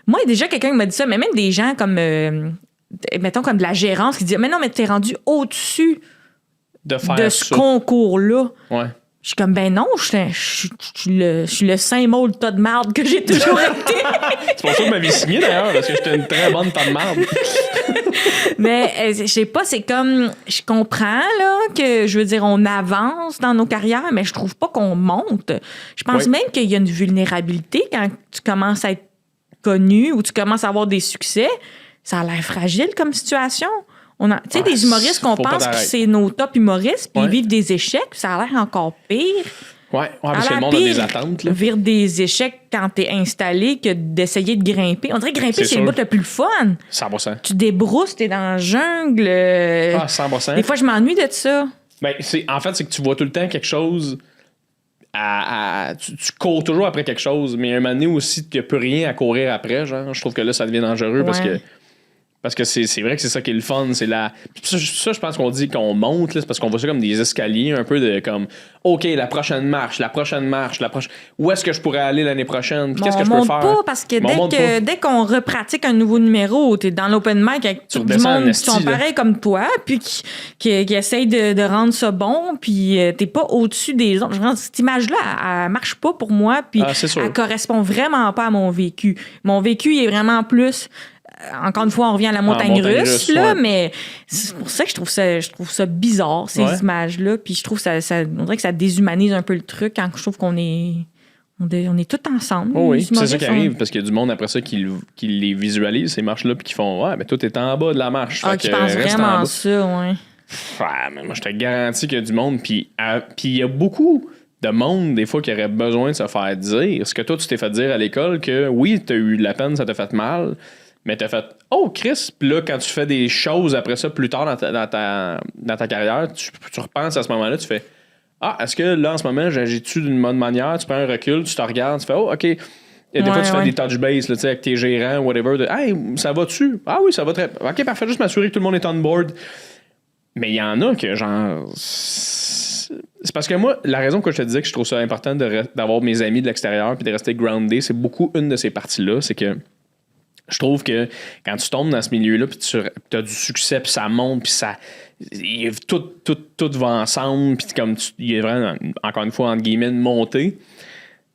Moi, déjà, quelqu'un qui m'a dit ça, mais même des gens comme... mettons comme de la gérance qui dit mais non mais t'es rendu au-dessus de ce concours-là. Ouais. Je suis comme ben non, je suis le Saint-Maul tas de marde que j'ai toujours été. C'est pour ça que vous m'aviez signé d'ailleurs parce que j'étais une très bonne tas de marde. Mais je sais pas, c'est comme je comprends là que je veux dire on avance dans nos carrières, mais je trouve pas qu'on monte. Je pense même qu'il y a une vulnérabilité quand tu commences à être connu ou tu commences à avoir des succès. Ça a l'air fragile comme situation. Tu sais, des humoristes qu'on pense que c'est nos top humoristes, puis ils vivent des échecs, ça a l'air encore pire. Ouais, parce que le monde a des attentes. Là. Vivre des échecs quand t'es installé que d'essayer de grimper. On dirait que grimper, c'est le bout le plus fun. 100%. Tu débrousses, t'es dans la jungle. 100%. Des fois, je m'ennuie de ça. Ben, en fait, c'est que tu vois tout le temps quelque chose... Tu cours toujours après quelque chose, mais un moment donné aussi, tu n'as plus rien à courir après. Genre, je trouve que là, ça devient dangereux parce que c'est vrai que c'est ça qui est le fun. C'est ça, je pense qu'on dit qu'on monte, là, c'est parce qu'on voit ça comme des escaliers, un peu de comme, OK, la prochaine marche. Où est-ce que je pourrais aller l'année prochaine? Qu'est-ce que je peux faire? On monte pas parce que dès qu'on repratique un nouveau numéro, t'es dans l'open mic avec tout le monde qui sont pareils comme toi, puis qui essayent de rendre ça bon, puis t'es pas au-dessus des autres. Cette image-là, elle marche pas pour moi, puis elle correspond vraiment pas à mon vécu. Mon vécu, il est vraiment plus... Encore une fois, on revient à la montagne russe, là, mais c'est pour ça que je trouve ça bizarre, ces images-là. Puis je trouve on dirait que ça déshumanise un peu le truc quand je trouve qu'on est tous ensemble. Oh oui, c'est ça qui arrive, parce qu'il y a du monde après ça qui les visualise, ces marches-là, puis qui font « Ouais, mais toi, t'es en bas de la marche. » qui pensent vraiment ça, ouais. Mais moi, je te garantis qu'il y a du monde, puis il y a beaucoup de monde, des fois, qui aurait besoin de se faire dire ce que toi, tu t'es fait dire à l'école, que oui, t'as eu de la peine, ça t'a fait mal, mais t'as fait « Oh, Chris! » Puis là, quand tu fais des choses après ça, plus tard dans ta carrière, tu repenses à ce moment-là, tu fais « Ah, est-ce que là, en ce moment, j'agis-tu d'une bonne manière? » Tu prends un recul, tu te regardes, tu fais « Oh, OK. » Et des fois, tu fais des touch base là, avec tes gérants, whatever. « Hey, ça va-tu? » « Ah oui, ça va très... OK, parfait, juste m'assurer que tout le monde est on board. » Mais il y en a que, genre... C'est parce que moi, la raison que je te disais que je trouve ça important d'avoir mes amis de l'extérieur puis de rester groundé, c'est beaucoup une de ces parties-là, c'est que je trouve que quand tu tombes dans ce milieu-là, puis tu as du succès, puis ça monte, puis tout va ensemble, puis comme il est vraiment, encore une fois, entre guillemets, une montée.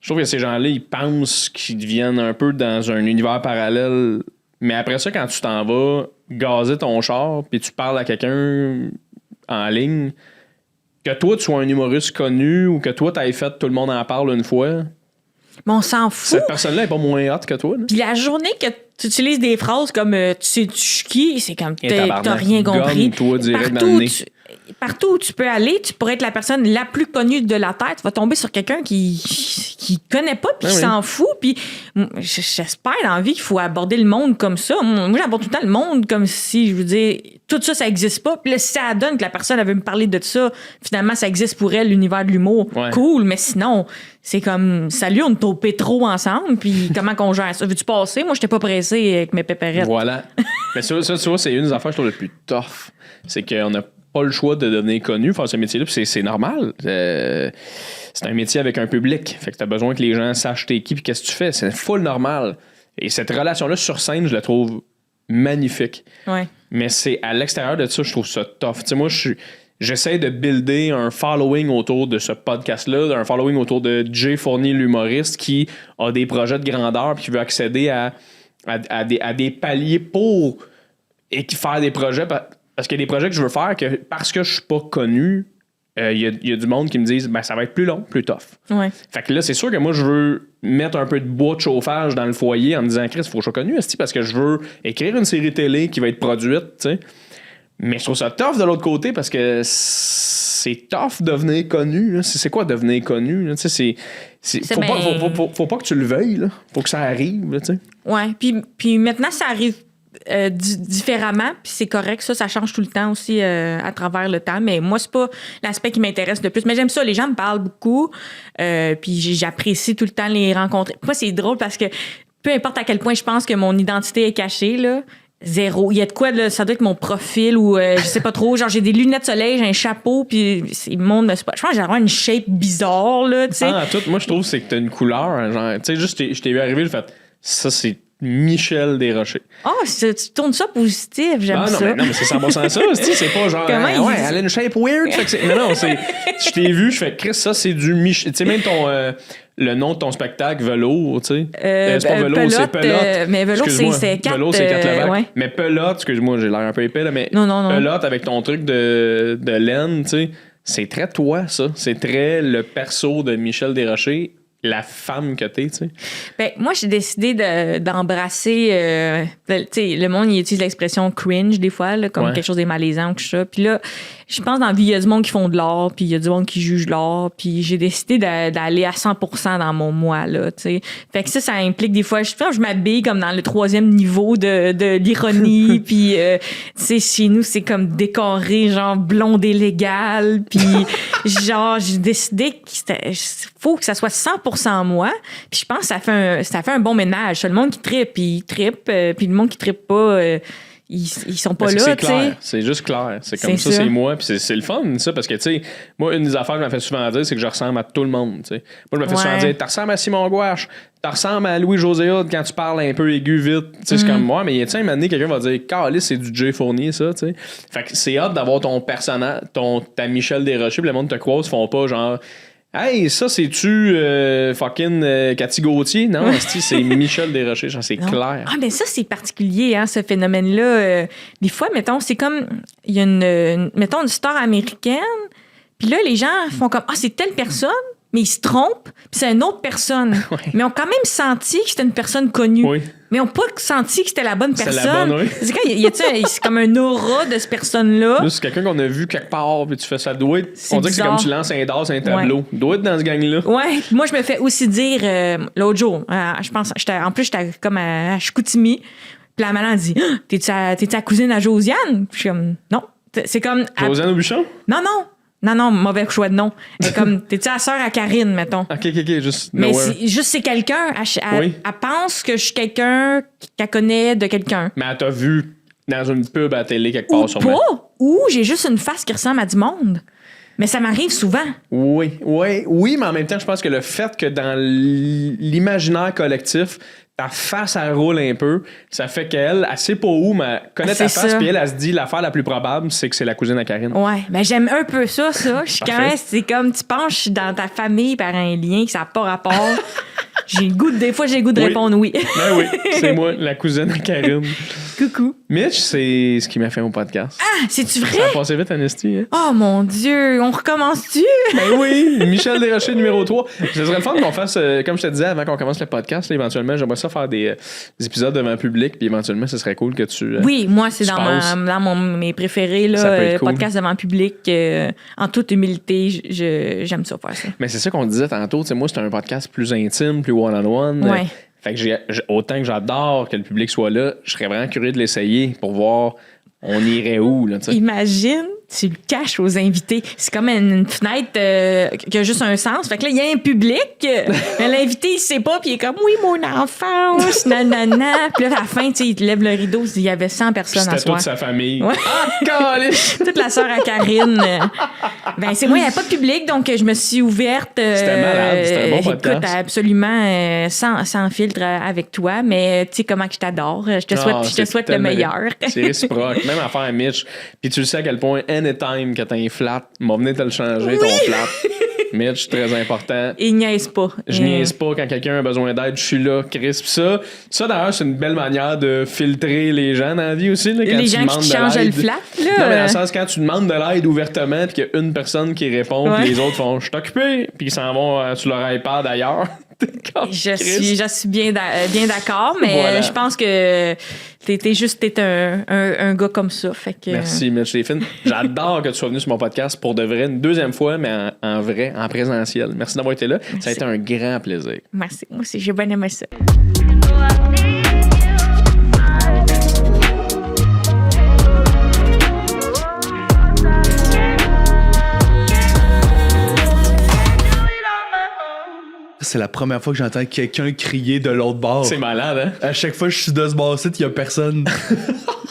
Je trouve que ces gens-là, ils pensent qu'ils deviennent un peu dans un univers parallèle. Mais après ça, quand tu t'en vas gazer ton char, puis tu parles à quelqu'un en ligne, que toi, tu sois un humoriste connu ou que toi, tu aies fait tout le monde en parle une fois... Mais on s'en fout. Cette personne-là n'est pas moins hot que toi. Là. Puis la journée que tu utilises des phrases comme tu sais tu qui, c'est comme t'as rien compris. Toi, direct partout où tu peux aller, tu pourrais être la personne la plus connue de la Terre. Tu vas tomber sur quelqu'un qui connaît pas puis qui s'en fout. Puis j'espère dans la vie qu'il faut aborder le monde comme ça. Moi, j'aborde tout le temps le monde comme si, je veux dire, tout ça, ça existe pas. Puis là, si ça donne que la personne elle veut me parler de ça, finalement, ça existe pour elle, l'univers de l'humour. Ouais. Cool, mais sinon, c'est comme, salut, on est au pétro ensemble, puis comment qu'on gère ça? Veux-tu passer? Moi, j'étais pas pressé avec mes péperettes. Voilà. Mais ça, tu vois, c'est une des affaires, je trouve, le plus tough. C'est qu'on n'a pas le choix de devenir connu, faire ce métier-là, puis c'est normal. C'est un métier avec un public. Fait que t'as besoin que les gens sachent t'es qui, puis qu'est-ce que tu fais. C'est full normal. Et cette relation-là sur scène, je la trouve magnifique. Ouais. Mais c'est à l'extérieur de ça, je trouve ça tough. Tu sais, moi, j'essaie de builder un following autour de ce podcast-là, un following autour de Jay Fournier, l'humoriste, qui a des projets de grandeur puis qui veut accéder à des paliers pour faire des projets. Parce qu'il y a des projets que je veux faire que parce que je suis pas connu, il y a du monde qui me disent ben ça va être plus long, plus tough. Ouais. Fait que là, c'est sûr que moi, je veux mettre un peu de bois de chauffage dans le foyer en me disant, Chris, il faut que je sois connu, parce que je veux écrire une série télé qui va être produite, tu sais. Mais je trouve ça tough de l'autre côté parce que c'est tough de devenir connu. Là. C'est quoi devenir connu? Là? Faut pas que tu le veuilles. Là. Faut que ça arrive. Là, ouais, puis maintenant, ça arrive différemment, puis c'est correct. Ça change tout le temps aussi à travers le temps. Mais moi, c'est pas l'aspect qui m'intéresse le plus. Mais j'aime ça. Les gens me parlent beaucoup. Puis j'apprécie tout le temps les rencontrer. Moi, c'est drôle parce que peu importe à quel point je pense que mon identité est cachée, là, zéro. Il y a de quoi, là, ça doit être mon profil ou je sais pas trop. Genre, j'ai des lunettes de soleil, j'ai un chapeau, puis le monde me... Je pense que j'ai vraiment une shape bizarre, là, tu sais. Moi, je trouve que c'est que t'as une couleur. Hein, genre, tu sais, juste, je t'ai vu arriver, j'ai fait, ça, c'est Michel Desrochers. Tu tournes ça positif, j'aime ça. Non, mais c'est 100% ça. C'est pas genre, elle a une shape weird. Fait que non, je t'ai vu, je fais, Chris, ça, c'est du Michel. Tu sais, même le nom de ton spectacle, Velours, tu sais. C'est pas Velours, c'est Pelote. Mais Velours, c'est 4. Velours, c'est 4 Levac. Ouais. Mais Pelote, excuse-moi, j'ai l'air un peu épais, là, mais non. Pelote avec ton truc de laine, tu sais, c'est très toi, ça. C'est très le perso de Michel Desrochers. La femme que t'es, tu sais. Ben, moi, j'ai décidé d'embrasser... tu sais, le monde, il utilise l'expression cringe des fois, là, comme quelque chose de malaisant ou tout ça. Puis là, je pense dans la vie, il y a du monde qui font de l'art, puis il y a du monde qui juge l'art, puis j'ai décidé d'aller à 100% dans mon moi, là, tu sais. Fait que ça implique des fois... Je m'habille comme dans le 3e niveau de l'ironie, puis, tu sais, chez nous, c'est comme décoré, genre blonde et légal, puis genre, j'ai décidé qu'il faut que ça soit 100% moi. Puis je pense que ça fait un bon ménage. Le monde qui trippe, il trippe. Puis le monde qui trippe pas, ils sont pas là, tu sais. C'est juste clair. C'est comme ça, c'est moi. Puis c'est le fun, ça, parce que, tu sais, moi, une des affaires que je me fais souvent dire, c'est que je ressemble à tout le monde, tu sais. Moi, je me fais souvent dire, tu ressembles à Simon Gouache, tu ressembles à Louis-José Hood quand tu parles un peu aigu vite. Tu sais, c'est comme moi, mais il y a un moment donné, quelqu'un va dire, Calice, c'est du Jay Fournier, ça, tu sais. Fait que c'est hâte d'avoir ton personnage, ta Michel Desrochers, puis le monde te croise, font pas genre. Hey, ça, c'est-tu fucking Cathy Gauthier? Non, c'est Michel Desrochers, genre, c'est clair. Ah, mais ça, c'est particulier, hein, ce phénomène-là. Des fois, mettons, c'est comme, il y a une star américaine, puis là, les gens font comme, c'est telle personne, mais ils se trompent, puis c'est une autre personne. Oui. Mais ils ont quand même senti que c'était une personne connue. Oui. Mais ils n'ont pas senti que c'était la bonne personne. C'est la bonne, oui. C'est comme un aura de cette personne-là. Là, c'est quelqu'un qu'on a vu quelque part, puis tu fais ça. Doit être, on dirait que c'est comme tu lances un dard sur un tableau. Ouais. Doit être dans ce gang-là. Ouais. Moi, je me fais aussi dire, l'autre jour, je pense, en plus, j'étais comme à Chicoutimi, puis la madame dit, t'es-tu la cousine à Josiane? Puis je suis comme, non. C'est comme. Josiane Aubuchon? Non, mauvais choix de nom. Mais comme, t'es-tu la sœur à Karine, mettons? OK, juste. Mais c'est quelqu'un. Elle pense que je suis quelqu'un qu'elle connaît de quelqu'un. Mais elle t'a vu dans une pub à la télé quelque part, sûrement. Ou j'ai juste une face qui ressemble à du monde. Mais ça m'arrive souvent. Oui, mais en même temps, je pense que le fait que dans l'imaginaire collectif, ta face, elle roule un peu. Ça fait qu'elle, elle sait pas où, mais elle connaît ta face, puis elle se dit l'affaire la plus probable, c'est que c'est la cousine à Karine. Ouais, ben j'aime un peu ça. Je suis quand même, c'est comme tu penches dans ta famille par un lien que ça n'a pas rapport. Des fois, j'ai le goût de répondre oui. Ben oui, c'est moi, la cousine à Karine. Coucou. Mitch, c'est ce qui m'a fait mon podcast. Ah, c'est-tu vrai? Ça a passé vite, Anesti. Hein? Oh mon Dieu, on recommence-tu? Ben oui, Michel Desrochers numéro 3. Ce serait le fun qu'on fasse, comme je te disais avant qu'on commence le podcast, là, éventuellement, j'aimerais ça faire des épisodes devant le public, puis éventuellement, ce serait cool que tu. Oui, moi, c'est dans mes préférés, là, cool. Podcast devant le public. En toute humilité, j'aime ça faire ça. Mais c'est ça qu'on disait tantôt, tu sais, moi, c'est un podcast plus intime, plus one-on-one. Ouais. Fait que autant que j'adore que le public soit là, je serais vraiment curieux de l'essayer pour voir on irait où, là, tu sais. Imagine, tu le caches aux invités. C'est comme une fenêtre qui a juste un sens. Fait que là, il y a un public. Mais l'invité, il sait pas, puis il est comme, oui, mon enfance, nanana. Puis là, à la fin, tu sais, il lève le rideau, il y avait 100 personnes à soir. C'était toute sa famille. Ouais. Toute la sœur à Karine. Ben, c'est moi, il n'y avait pas de public, donc je me suis ouverte. C'était malade, c'était un bon podcast. Écoute, absolument sans filtre avec toi, mais tu sais comment que je t'adore. Je te souhaite le meilleur. C'est réciproque. Même à faire Mitch. Puis tu le sais à quel point anytime que t'as un flat, m'a venu te le changer, ton flat. Mitch, très important. Il niaise pas. Je niaise pas quand quelqu'un a besoin d'aide, je suis là, Chris. Ça d'ailleurs, c'est une belle manière de filtrer les gens dans la vie aussi. Là, quand les gens qui te changent le flat, là. Non, mais dans le sens, quand tu demandes de l'aide ouvertement, puis qu'il y a une personne qui répond, puis les autres font « Je suis occupé », puis ils s'en vont sur leur iPad ailleurs. Je suis bien d'accord, mais Voilà. je pense que t'es un gars comme ça. Fait que, Merci, Mitch Léfine. J'adore que tu sois venu sur mon podcast pour de vrai, une deuxième fois, mais en vrai, en présentiel. Merci d'avoir été là. Merci. Ça a été un grand plaisir. Merci. Moi aussi, j'ai bien aimé ça. C'est la première fois que j'entends quelqu'un crier de l'autre bord. C'est malade, hein? À chaque fois que je suis de ce bord-ci, il y a personne.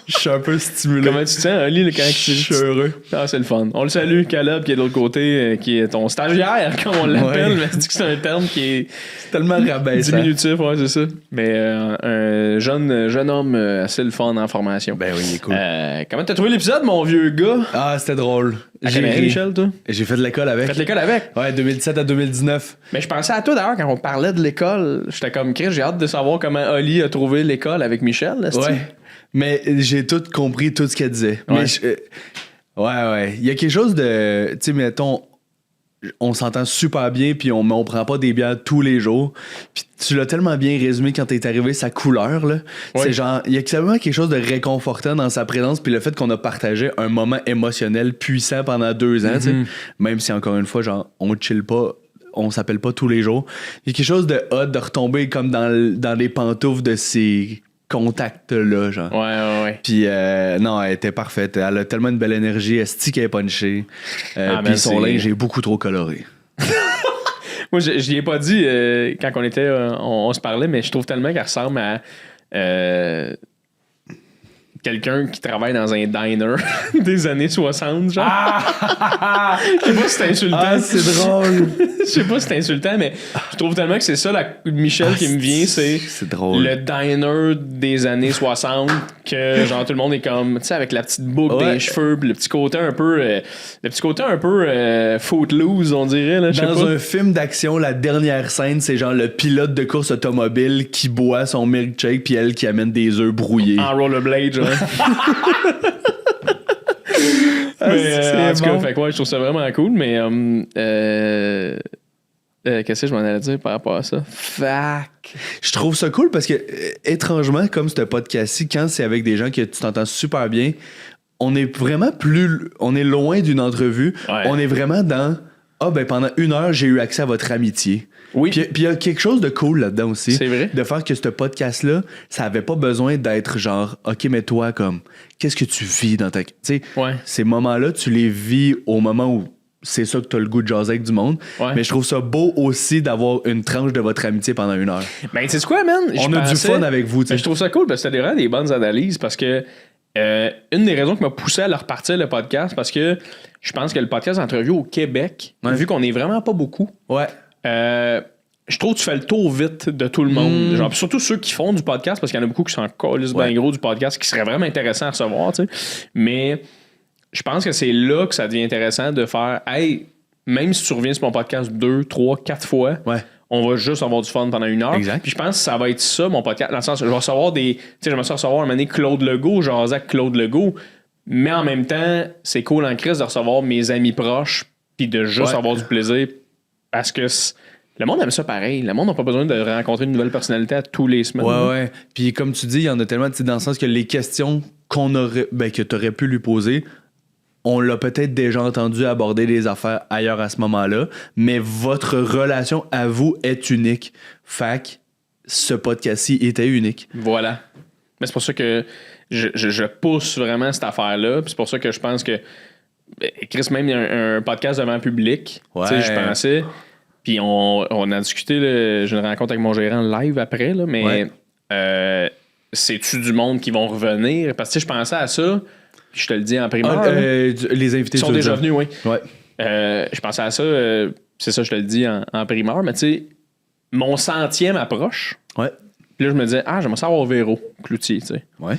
Je suis un peu stimulé. Comment tu te sens, Oli, quand Je tu suis heureux. Ah, c'est le fun. On le salue, Caleb, qui est de l'autre côté, qui est ton stagiaire, comme on l'appelle, Ouais. mais c'est un terme qui est C'est tellement rabaissant. diminutif, ouais, c'est ça. Mais un jeune homme assez le fun en formation. Ben oui, il est cool. Comment t'as trouvé l'épisode, mon vieux gars? Ah, c'était drôle. J'ai ri, Michel, toi? J'ai fait de l'école avec. Faites l'école avec. Ouais, 2017 à 2019. Mais je pensais à toi d'ailleurs quand on parlait de l'école. J'étais comme Chris, j'ai hâte de savoir comment Oli a trouvé l'école avec Michel. Là, Ouais. Mais j'ai tout compris, tout ce qu'elle disait. Ouais. Mais ouais. Il y a quelque chose de. Tu sais, mettons, on s'entend super bien, puis on prend pas des bières tous les jours. Puis tu l'as tellement bien résumé quand t'es arrivé, sa couleur, là. Ouais. C'est genre, il y a vraiment quelque chose de réconfortant dans sa présence, puis le fait qu'on a partagé un moment émotionnel puissant pendant 2 ans, tu sais. Même si, encore une fois, genre, on chill pas. On s'appelle pas tous les jours. Il y a quelque chose de hot de retomber comme dans les pantoufles de ces contacts-là, genre. Ouais. Puis non, elle était parfaite. Elle a tellement une belle énergie. Elle stick est punchée. Puis son merci. linge est beaucoup trop coloré. Moi, je n'y ai pas dit quand on était, on se parlait, mais je trouve tellement qu'elle ressemble à quelqu'un qui travaille dans un diner des années 60, genre. Je sais pas si c'est insultant. Ah, c'est drôle. Je sais pas si c'est insultant, mais je trouve tellement que c'est ça, la Michel qui me vient, c'est drôle. le diner des années 60, que genre tout le monde est comme, tu sais, avec la petite boucle Ouais. des cheveux, pis le petit côté un peu footloose, on dirait, là, je sais Dans pas. un film d'action, la dernière scène, c'est genre le pilote de course automobile qui boit son milkshake, puis elle qui amène des œufs brouillés. En rollerblade, genre. Mais, c'est en tout cas, bon. fait que ouais, je trouve ça vraiment cool, mais qu'est-ce que je m'en allais dire par rapport à ça? Fuck. Je trouve ça cool parce que, étrangement, comme ce podcast-ci, quand c'est avec des gens que tu t'entends super bien, on est vraiment on est loin d'une entrevue. Ouais. On est vraiment dans, pendant 1 heure, j'ai eu accès à votre amitié. Oui. Puis il y a quelque chose de cool là-dedans aussi. C'est vrai. De faire que ce podcast-là, ça avait pas besoin d'être genre, OK, mais toi, comme, qu'est-ce que tu vis dans ta. Tu sais, Ouais. ces moments-là, tu les vis au moment où c'est ça que t'as le goût de jaser avec du monde. Ouais. Mais je trouve ça beau aussi d'avoir une tranche de votre amitié pendant 1 heure. Ben, tu sais quoi, man? On a du fun avec vous, tu sais. Je trouve ça cool parce que t'as vraiment des bonnes analyses parce que une des raisons qui m'a poussé à leur repartir le podcast, parce que je pense que le podcast d'entrevue au Québec, Ouais. vu qu'on est vraiment pas beaucoup, Ouais. je trouve que tu fais le tour vite de tout le monde. Genre, puis surtout ceux qui font du podcast, parce qu'il y en a beaucoup qui sont encore bien gros du podcast, qui serait vraiment intéressant à recevoir, tu sais. Mais je pense que c'est là que ça devient intéressant de faire, hey, même si tu reviens sur mon podcast 2, 3, 4 fois, Ouais. on va juste avoir du fun pendant 1 heure. Exact. Puis je pense que ça va être ça, mon podcast. Dans le sens, je vais recevoir des. Tu sais, je me suis recevoir un moment donné Claude Legault, genre avec Claude Legault. Mais en même temps, c'est cool en crise de recevoir mes amis proches, puis de juste Ouais. avoir du plaisir. Parce que le monde aime ça pareil. Le monde n'a pas besoin de rencontrer une nouvelle personnalité à tous les semaines. Ouais. Puis comme tu dis, il y en a tellement, tu sais, dans le sens que les questions que tu aurais pu lui poser, on l'a peut-être déjà entendu aborder des affaires ailleurs à ce moment-là, mais votre relation à vous est unique. Fait que ce podcast-ci était unique. Voilà. Mais c'est pour ça que je pousse vraiment cette affaire-là. Puis c'est pour ça que je pense que Chris, même il y a un podcast devant le public. Ouais. Tu sais, je pensais. Puis on a discuté, là, j'ai une rencontre avec mon gérant live après, là, mais c'est-tu du monde qui vont revenir? Parce que tu sais, je pensais à ça, puis je te le dis en primeur. Les invités ils sont tu veux déjà dire. venus, oui. Ouais. Je pensais à ça, c'est ça, je te le dis en primeur, mais tu sais, mon 100e approche. Ouais. Puis là, je me disais, j'aimerais ça avoir Véro Cloutier, tu sais. Ouais.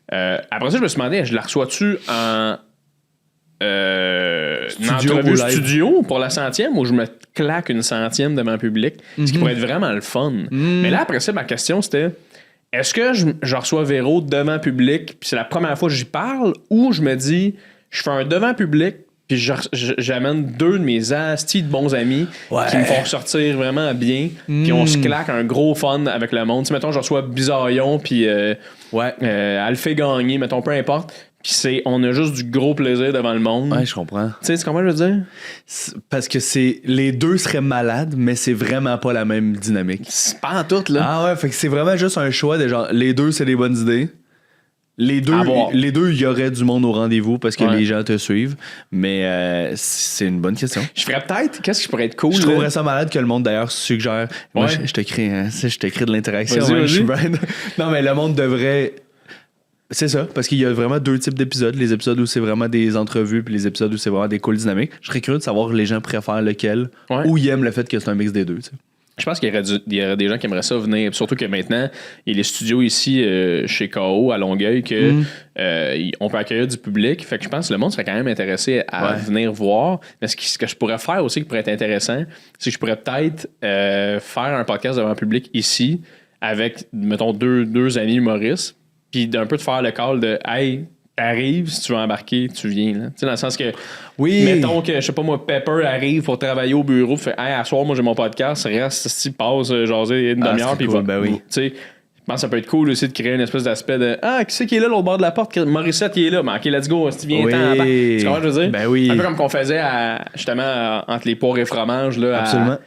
Après ça, je me suis demandé, je la reçois-tu en une Studio entrevue ou live? studio pour la 100e ou je me claque une 100e devant le public? Ce qui pourrait être vraiment le fun. Mais là, après ça, ma question, c'était est-ce que je reçois Véro devant le public puis c'est la première fois que j'y parle ou je me dis je fais un devant public Puis j'amène 2 de mes astis de bons amis qui me font sortir vraiment bien. Puis on se claque un gros fun avec le monde. Tu sais, mettons, je reçois Bizarillon, puis Alphée Gagné, mettons, peu importe. Puis on a juste du gros plaisir devant le monde. Ouais, je comprends. Tu sais comment je veux dire? Parce que les deux seraient malades, mais c'est vraiment pas la même dynamique. C'est pas en tout, là. Ah ouais, fait que c'est vraiment juste un choix de genre, les deux, c'est des bonnes idées. Les deux, il y aurait du monde au rendez-vous parce que les gens te suivent. Mais c'est une bonne question. Je ferais peut-être, qu'est-ce qui pourrait être cool? Je trouverais ça malade que le monde d'ailleurs suggère. Moi, je te crée de l'interaction. Non, mais le monde devrait. C'est ça, parce qu'il y a vraiment 2 types d'épisodes. Les épisodes où c'est vraiment des entrevues, puis les épisodes où c'est vraiment des cool dynamiques. Je serais curieux de savoir les gens préfèrent lequel ou ils aiment le fait que c'est un mix des deux. Tu sais. Je pense qu'il y aurait des gens qui aimeraient ça venir. Surtout que maintenant, il y a les studios ici chez KO à Longueuil que on peut accueillir du public. Fait que je pense que le monde serait quand même intéressé à venir voir. Mais ce que je pourrais faire aussi qui pourrait être intéressant, c'est que je pourrais peut-être faire un podcast devant le public ici avec, mettons, deux amis humoristes. Puis d'un peu de faire le call de « Hey, t'arrives, si tu veux embarquer, tu viens. » Tu sais, dans le sens que, mettons que, je sais pas moi, Pepper arrive pour travailler au bureau, fait « Hey, à soir, moi j'ai mon podcast, reste, si passe, jaser une demi-heure, puis cool, tu sais, je pense que ça peut être cool aussi de créer une espèce d'aspect de « Ah, qui c'est qui est là, l'autre bord de la porte? Morissette, il est là. Mais OK, let's go, si tu viens, tu comprends ce que je veux dire? Ben oui. Un peu comme qu'on faisait justement entre les poires et fromages, là. Absolument.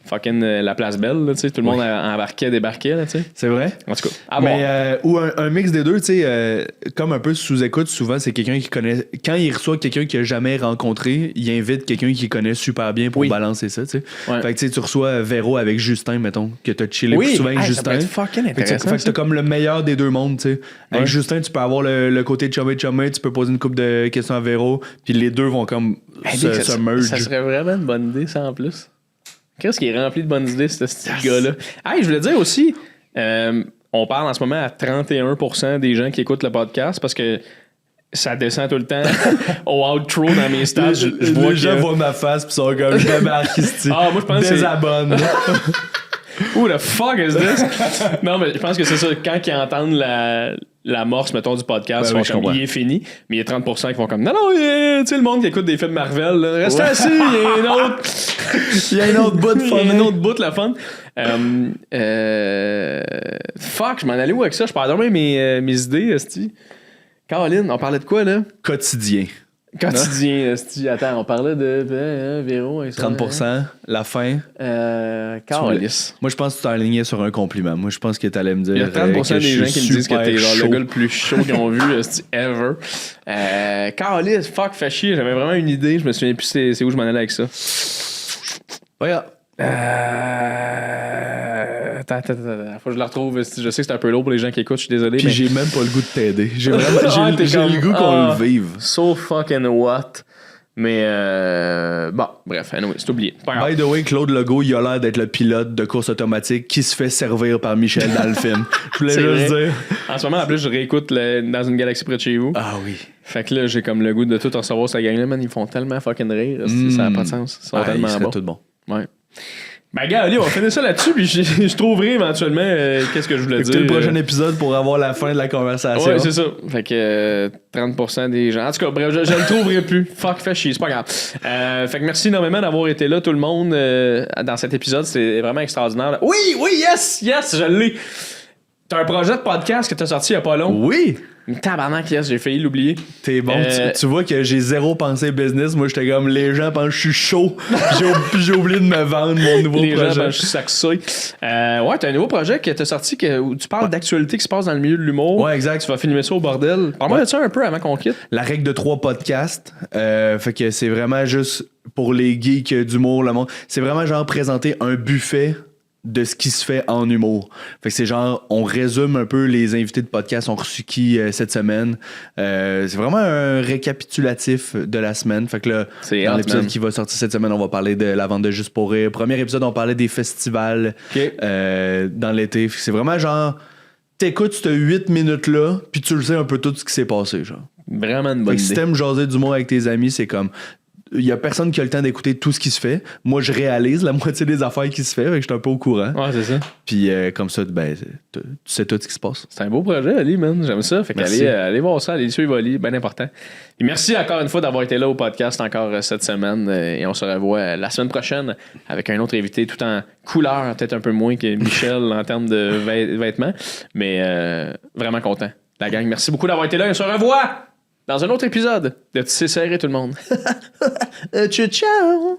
Fucking la place belle, là, tu sais, tout le monde embarquait, débarquait, là, tu sais. C'est vrai? En tout cas, mais ou un mix des deux, tu sais, comme un peu sous-écoute, souvent, c'est quelqu'un qui connaît. Quand il reçoit quelqu'un qu'il a jamais rencontré, il invite quelqu'un qu'il connaît super bien pour balancer ça, tu sais. Fait que tu reçois Véro avec Justin, mettons, que t'as chillé plus souvent avec Justin. Ça peut être fucking intéressant. Fait que t'as comme le meilleur des deux mondes, tu sais. Avec Justin, tu peux avoir le côté chumé, tu peux poser une couple de questions à Véro, puis les deux vont comme se merge. Ça serait vraiment une bonne idée, ça, en plus. Qu'est-ce qui est rempli de bonnes idées, ce gars-là? Hey, je voulais dire aussi, on parle en ce moment à 31% des gens qui écoutent le podcast parce que ça descend tout le temps au outro dans mes stats. Je vois les gens voient ma face pis sont comme je débarque ici. Ah, moi je pense que désabonne. Who the fuck is this? Non, mais je pense que c'est ça. Quand ils entendent l'amorce, mettons, du podcast, ils font comme, il est fini. Mais il y a 30% qui font comme, non, tu sais, le monde qui écoute des films Marvel, là, restez assis, il y a un autre. Il y a un autre bout de fun. Il y a un autre bout de la fun. Fuck, je m'en allais où avec ça? Je parlais mes idées, esti. Caroline, on parlait de quoi, là? Quotidien, esti. Attends, on parlait de Véro. 30%, la fin. Caroline. Moi, je pense que tu t'es aligné sur un compliment. Moi, je pense que tu allais me dire. Il y a 30% des gens qui me disent que t'es chaud. le gars le plus chaud qu'ils ont vu ever. Caroline, fuck, fait chier. J'avais vraiment une idée. Je me souviens plus c'est où je m'en allais avec ça. Regarde. Attends. Faut que je la retrouve. Je sais que c'est un peu lourd pour les gens qui écoutent. Je suis désolé. Puis mais j'ai même pas le goût de t'aider. J'ai le goût qu'on le vive. So fucking what? Mais bon, bref, anyway, c'est oublié. By the way, Claude Legault, il a l'air d'être le pilote de course automatique qui se fait servir par Michel dans le film. Je voulais juste dire. En ce moment, en plus, je réécoute Dans une galaxie près de chez vous. Ah oui. Fait que là, j'ai comme le goût de tout recevoir cette gang-là, man. Ils font tellement fucking rire. Ça n'a pas de sens. Ils sont tellement bons. Tout bon. Ouais. Ben, gars, allez, on va finir ça là-dessus, puis je trouverai éventuellement qu'est-ce que je voulais dire. Écoutez le prochain épisode pour avoir la fin de la conversation. Ouais, c'est ça. Fait que 30% des gens. En tout cas, bref, je le trouverai plus. Fuck, fait chier, c'est pas grave. Fait que merci énormément d'avoir été là, tout le monde, dans cet épisode. C'était vraiment extraordinaire. Oui, yes, je l'ai. T'as un projet de podcast que t'as sorti il y a pas long. Oui. Tabarnak, yes, j'ai failli l'oublier. T'es bon, tu vois que j'ai zéro pensée business. Moi, j'étais comme, les gens pensent que je suis chaud. J'ai oublié de me vendre mon nouveau projet. Les gens pensent que je suis saxouille. Ouais, t'as un nouveau projet que t'as sorti où tu parles d'actualité qui se passe dans le milieu de l'humour. Ouais, exact. Tu vas filmer ça au bordel. Parle-moi de ça un peu avant qu'on quitte. La règle de 3 podcasts. Fait que c'est vraiment juste pour les geeks d'humour, le monde. C'est vraiment genre présenter un buffet de ce qui se fait en humour. Fait que c'est genre, on résume un peu les invités de podcast, on reçu qui cette semaine. C'est vraiment un récapitulatif de la semaine. Fait que là, dans l'épisode qui va sortir cette semaine, on va parler de la vente de Juste pour rire. Premier épisode, on parlait des festivals dans l'été. C'est vraiment genre, t'écoutes ces 8 minutes-là, puis tu le sais un peu tout ce qui s'est passé. Genre. Vraiment une bonne idée. Si t'aimes jaser d'humour avec tes amis, c'est comme il y a personne qui a le temps d'écouter tout ce qui se fait. Moi, je réalise la moitié des affaires qui se fait, fait que je suis un peu au courant. Ouais, c'est ça. Puis comme ça, ben, tu sais tout ce qui se passe. C'est un beau projet, Ali, man. J'aime ça. Fait qu'allez voir ça, allez suivre Ali, bien important. Et merci encore une fois d'avoir été là au podcast encore cette semaine. Et on se revoit la semaine prochaine avec un autre invité tout en couleur, peut-être un peu moins que Michel en termes de vêtements. Mais vraiment content. La gang, merci beaucoup d'avoir été là et on se revoit dans un autre épisode de Tisser serré tout le monde. Ciao!